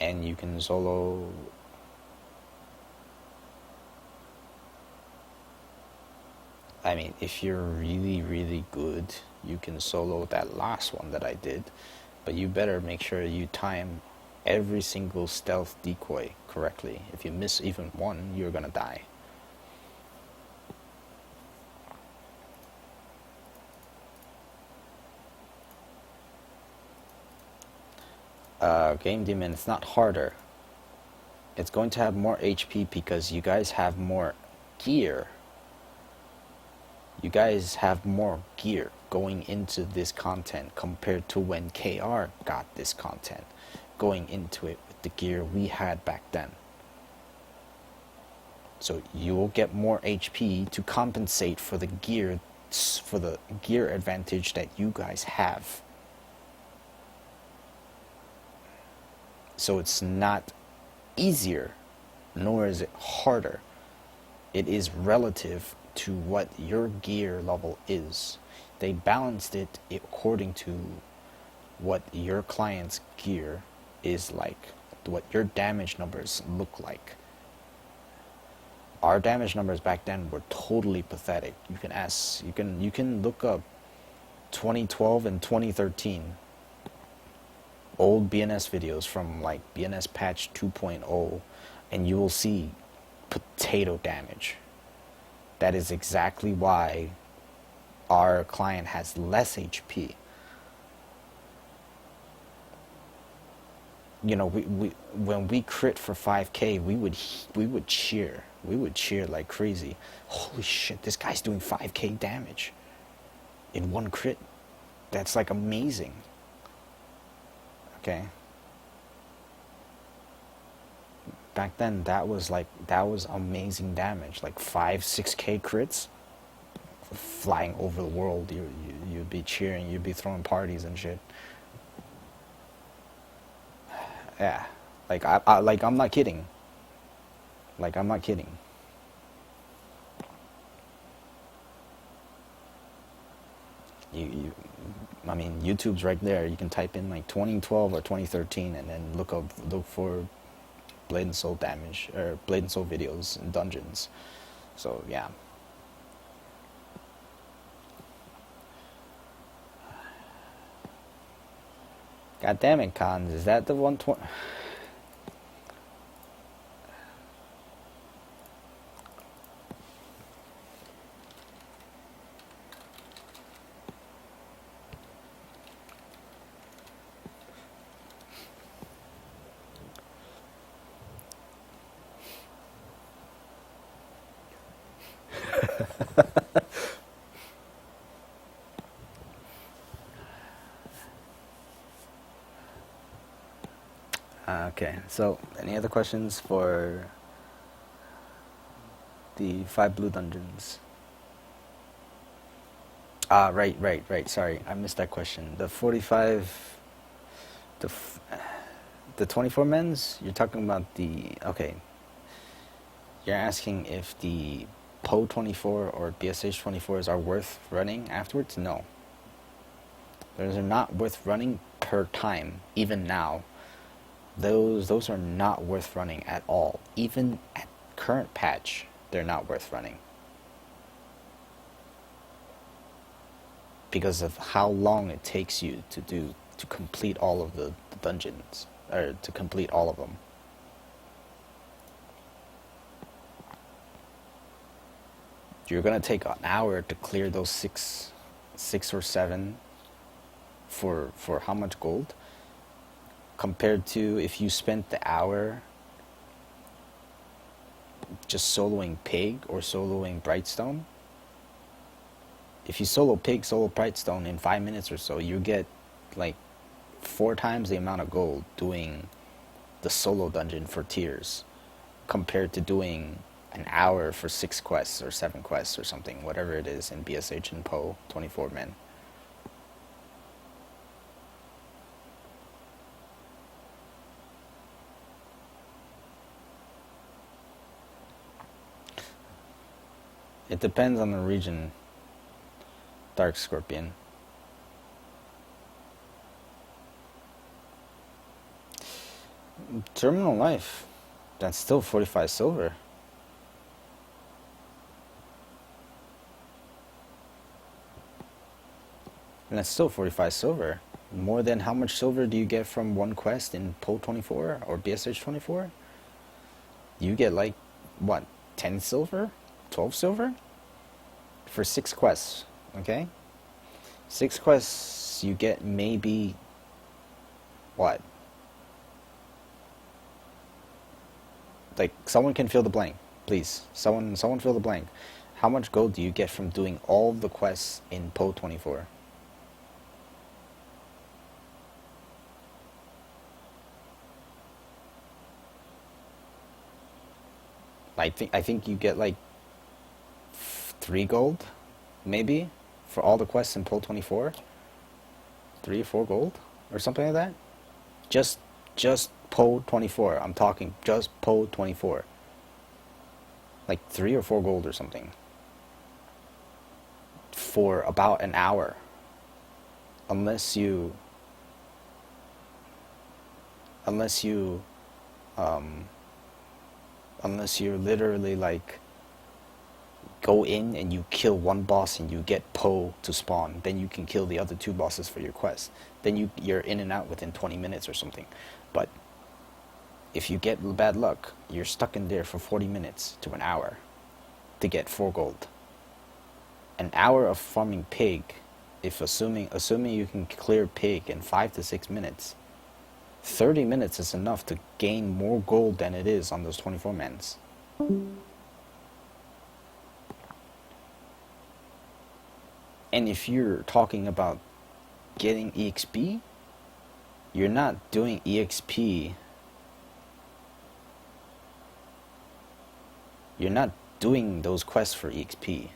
And you can solo I mean, if you're really, really good, you can solo that last one that I did, but you better make sure you time every single stealth decoy correctly. If you miss even one, you're gonna die. Game Demon, it's not harder. It's going to have more HP because you guys have more gear. You guys have more gear going into this content compared to when KR got this content, going into it with the gear we had back then. So you will get more HP to compensate for the gear advantage that you guys have. So it's not easier, nor is it harder. It is relative to what your gear level is. They balanced it according to what your client's gear is like, what your damage numbers look like. Our damage numbers back then were totally pathetic. You can look up 2012 and 2013 old BNS videos from like BNS patch 2.0, and you will see potato damage. That is exactly why our client has less HP. You know, we when we crit for 5k, we would cheer. We would cheer like crazy. Holy shit, this guy's doing 5k damage in one crit. That's like amazing. Okay. Back then, that was amazing damage. Like 5-6k crits, flying over the world. You'd be cheering. You'd be throwing parties and shit. Yeah, I'm not kidding. Like, I'm not kidding. I mean, YouTube's right there. You can type in like 2012 or 2013 and then look for Blade and Soul damage, or Blade and Soul videos in dungeons. So, yeah. God damn it, Cons. Is that the 120? Okay, so any other questions for the 5 blue dungeons? Right. Sorry, I missed that question. The 45, the 24 men's. You're talking about the okay. You're asking if the PO 24 or BSH 24s are worth running afterwards? No. Those are not worth running per time. Even now, those are not worth running at all. Even at current patch, they're not worth running. Because of how long it takes you to complete all of the dungeons, or to complete all of them. You're gonna take an hour to clear those six or seven for how much gold? Compared to if you spent the hour just soloing Pig or soloing Brightstone. If you solo Pig, solo Brightstone in 5 minutes or so, you get like 4 times the amount of gold doing the solo dungeon for tiers compared to doing an hour for 6 quests or 7 quests or something, whatever it is in BSH and PO 24 men. It depends on the region, Dark Scorpion. Terminal Life, that's still 45 silver. And that's still 45 silver. More than how much silver do you get from one quest in PO 24 or BSH 24? You get like, what, 10 silver? 12 silver? For 6 quests, okay? 6 quests, you get maybe, what, Like, someone can fill the blank, please. Someone fill the blank. How much gold do you get from doing all of the quests in Po 24? I think you get like 3 gold, maybe, for all the quests in Po 24. 3 or 4 gold or something like that. Just Po 24. I'm talking just Po 24. Like 3 or 4 gold or something for about an hour, unless you unless you literally like go in and you kill one boss and you get Po to spawn, then you can kill the other 2 bosses for your quest. Then you're in and out within 20 minutes or something. But if you get bad luck, you're stuck in there for 40 minutes to an hour to get 4 gold. An hour of farming pig, if assuming you can clear pig in 5 to 6 minutes, 30 minutes is enough to gain more gold than it is on those 24 mans. And if you're talking about getting EXP, you're not doing EXP. You're not doing those quests for EXP.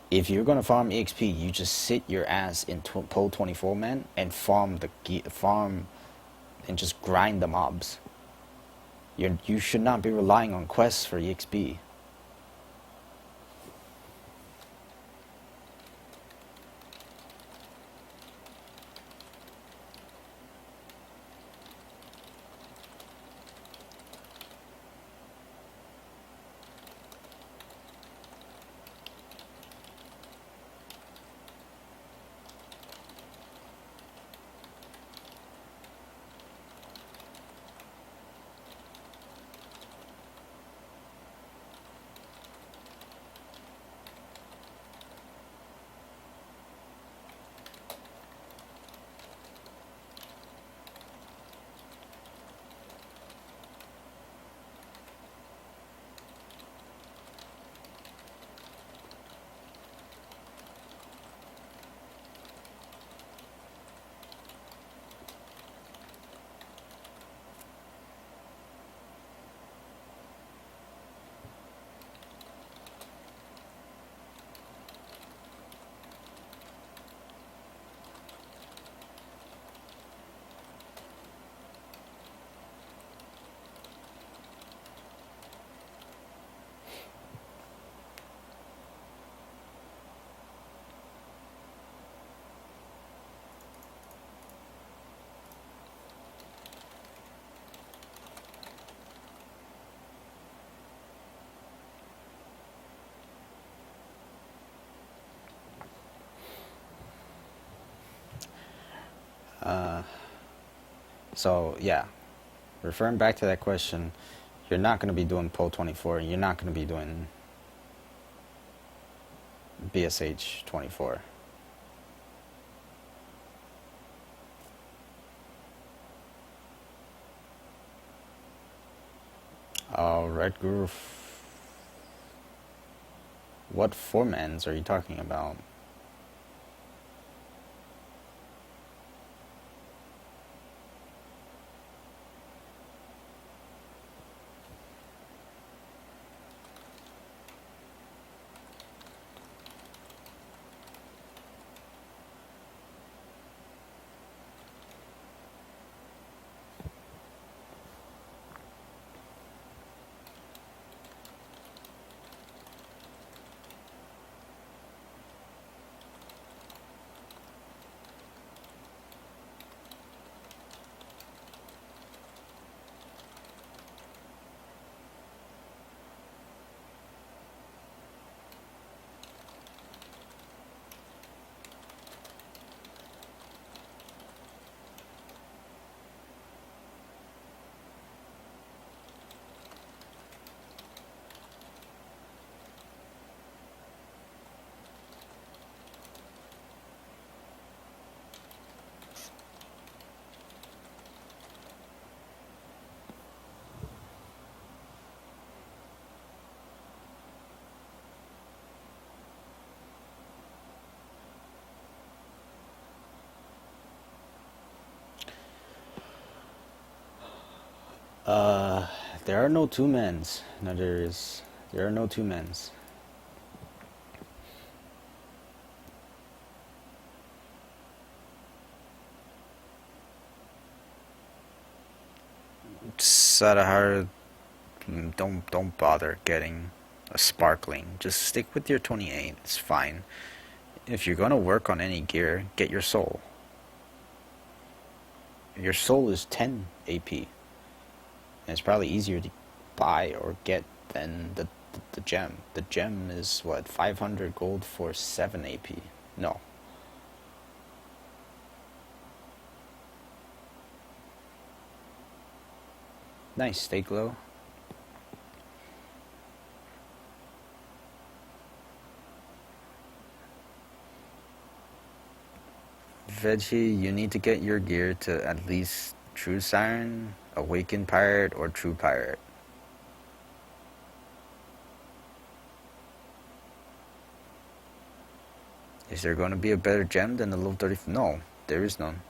If you're gonna farm EXP, you just sit your ass in Po 24 man and farm and just grind the mobs. You should not be relying on quests for EXP. So yeah, referring back to that question, you're not going to be doing PO 24, and you're not going to be doing BSH 24. Red Groove. What 4-mans are you talking about? Uh, there are no two mens. No, there is. There are no two mens. Sadahara, don't bother getting a sparkling. Just stick with your 28. It's fine. If you're gonna work on any gear, get your soul. Your soul is 10 AP. And it's probably easier to buy or get than the gem. The gem is what, 500 gold for 7 AP? No. Nice, stay glow. Veggie, you need to get your gear to at least True Siren, Awakened Pirate, or True Pirate. Is there going to be a better gem than the level 30? No, there is none.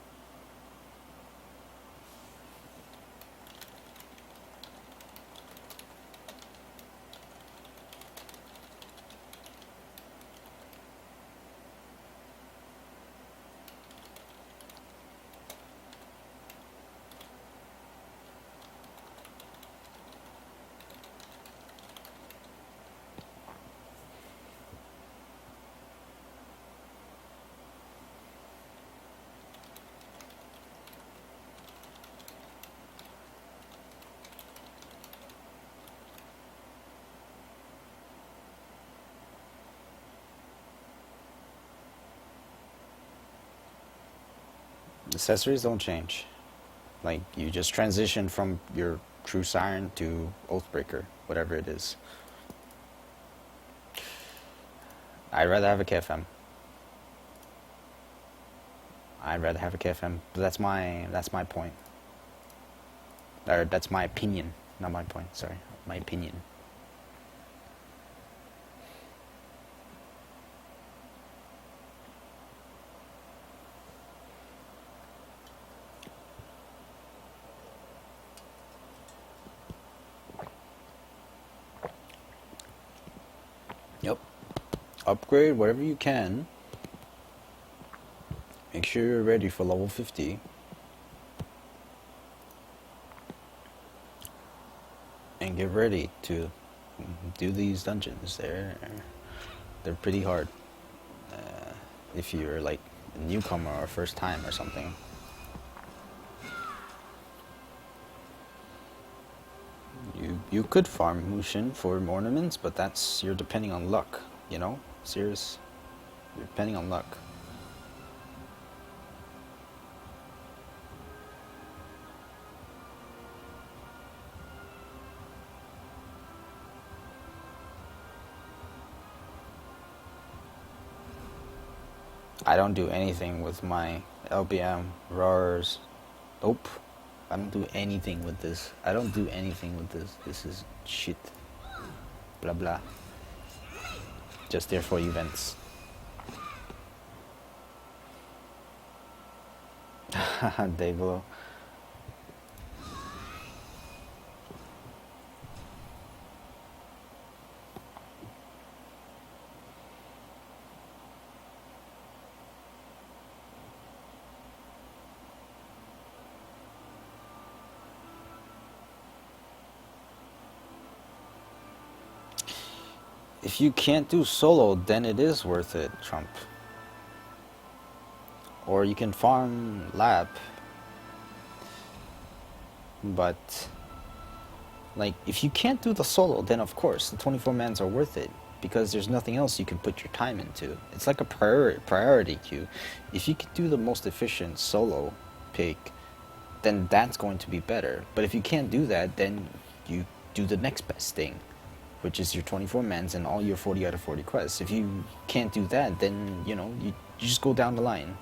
Accessories don't change. Like, you just transition from your True Siren to Oathbreaker, whatever it is. I'd rather have a KFM. I'd rather have a KFM, but that's my point. Or that's my opinion, not my point, sorry. My opinion. Yep. Upgrade whatever you can. Make sure you're ready for level 50. And get ready to do these dungeons. They're pretty hard. If you're like a newcomer or first time or something. You could farm Mushin for ornaments, but you're depending on luck, you know? Serious. You're depending on luck. I don't do anything with my LBM, RARs. Nope. I don't do anything with this. I don't do anything with this. This is shit. Blah blah. Just there for events. Dayglow. If you can't do solo, then it is worth it, Trump. Or you can farm lab. But, like, if you can't do the solo, then of course, the 24 mans are worth it. Because there's nothing else you can put your time into. It's like a priority queue. If you can do the most efficient solo pick, then that's going to be better. But if you can't do that, then you do the next best thing, which is your 24 mans and all your 40 out of 40 quests. If you can't do that, then, you know, you just go down the line.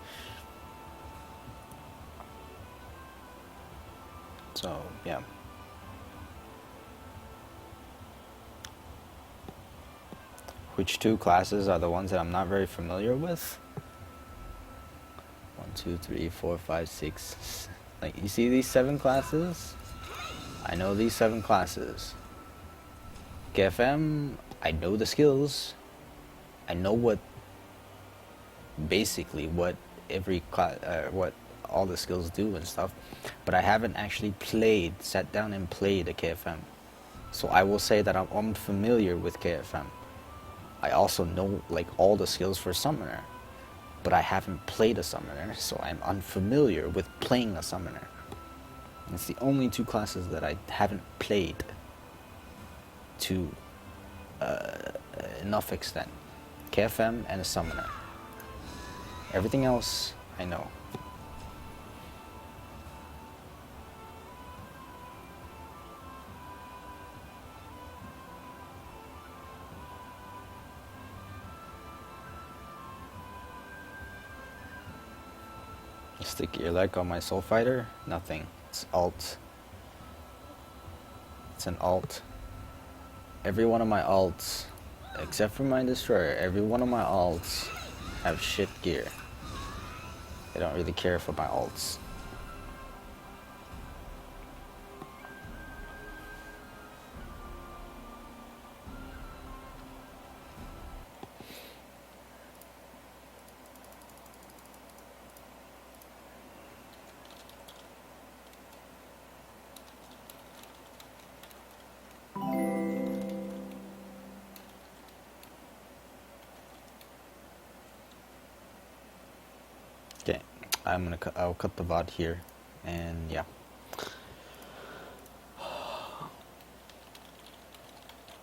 So, yeah. Which two classes are the ones that I'm not very familiar with? 1, 2, 3, 4, 5, 6. Like, you see these 7 classes? I know these 7 classes. KFM, I know the skills. I know basically what every class, what all the skills do and stuff, but I haven't actually sat down and played a KFM. So I will say that I'm unfamiliar with KFM. I also know like all the skills for Summoner, but I haven't played a Summoner, so I'm unfamiliar with playing a Summoner. It's the only 2 classes that I haven't played to enough extent. KFM and a Summoner. Everything else, I know. Stick your leg on my Soul Fighter? Nothing. It's alt. It's an alt. Every one of my alts, except for my Destroyer, every one of my alts have shit gear. I don't really care for my alts. Okay, I'll cut the VOD here, and yeah.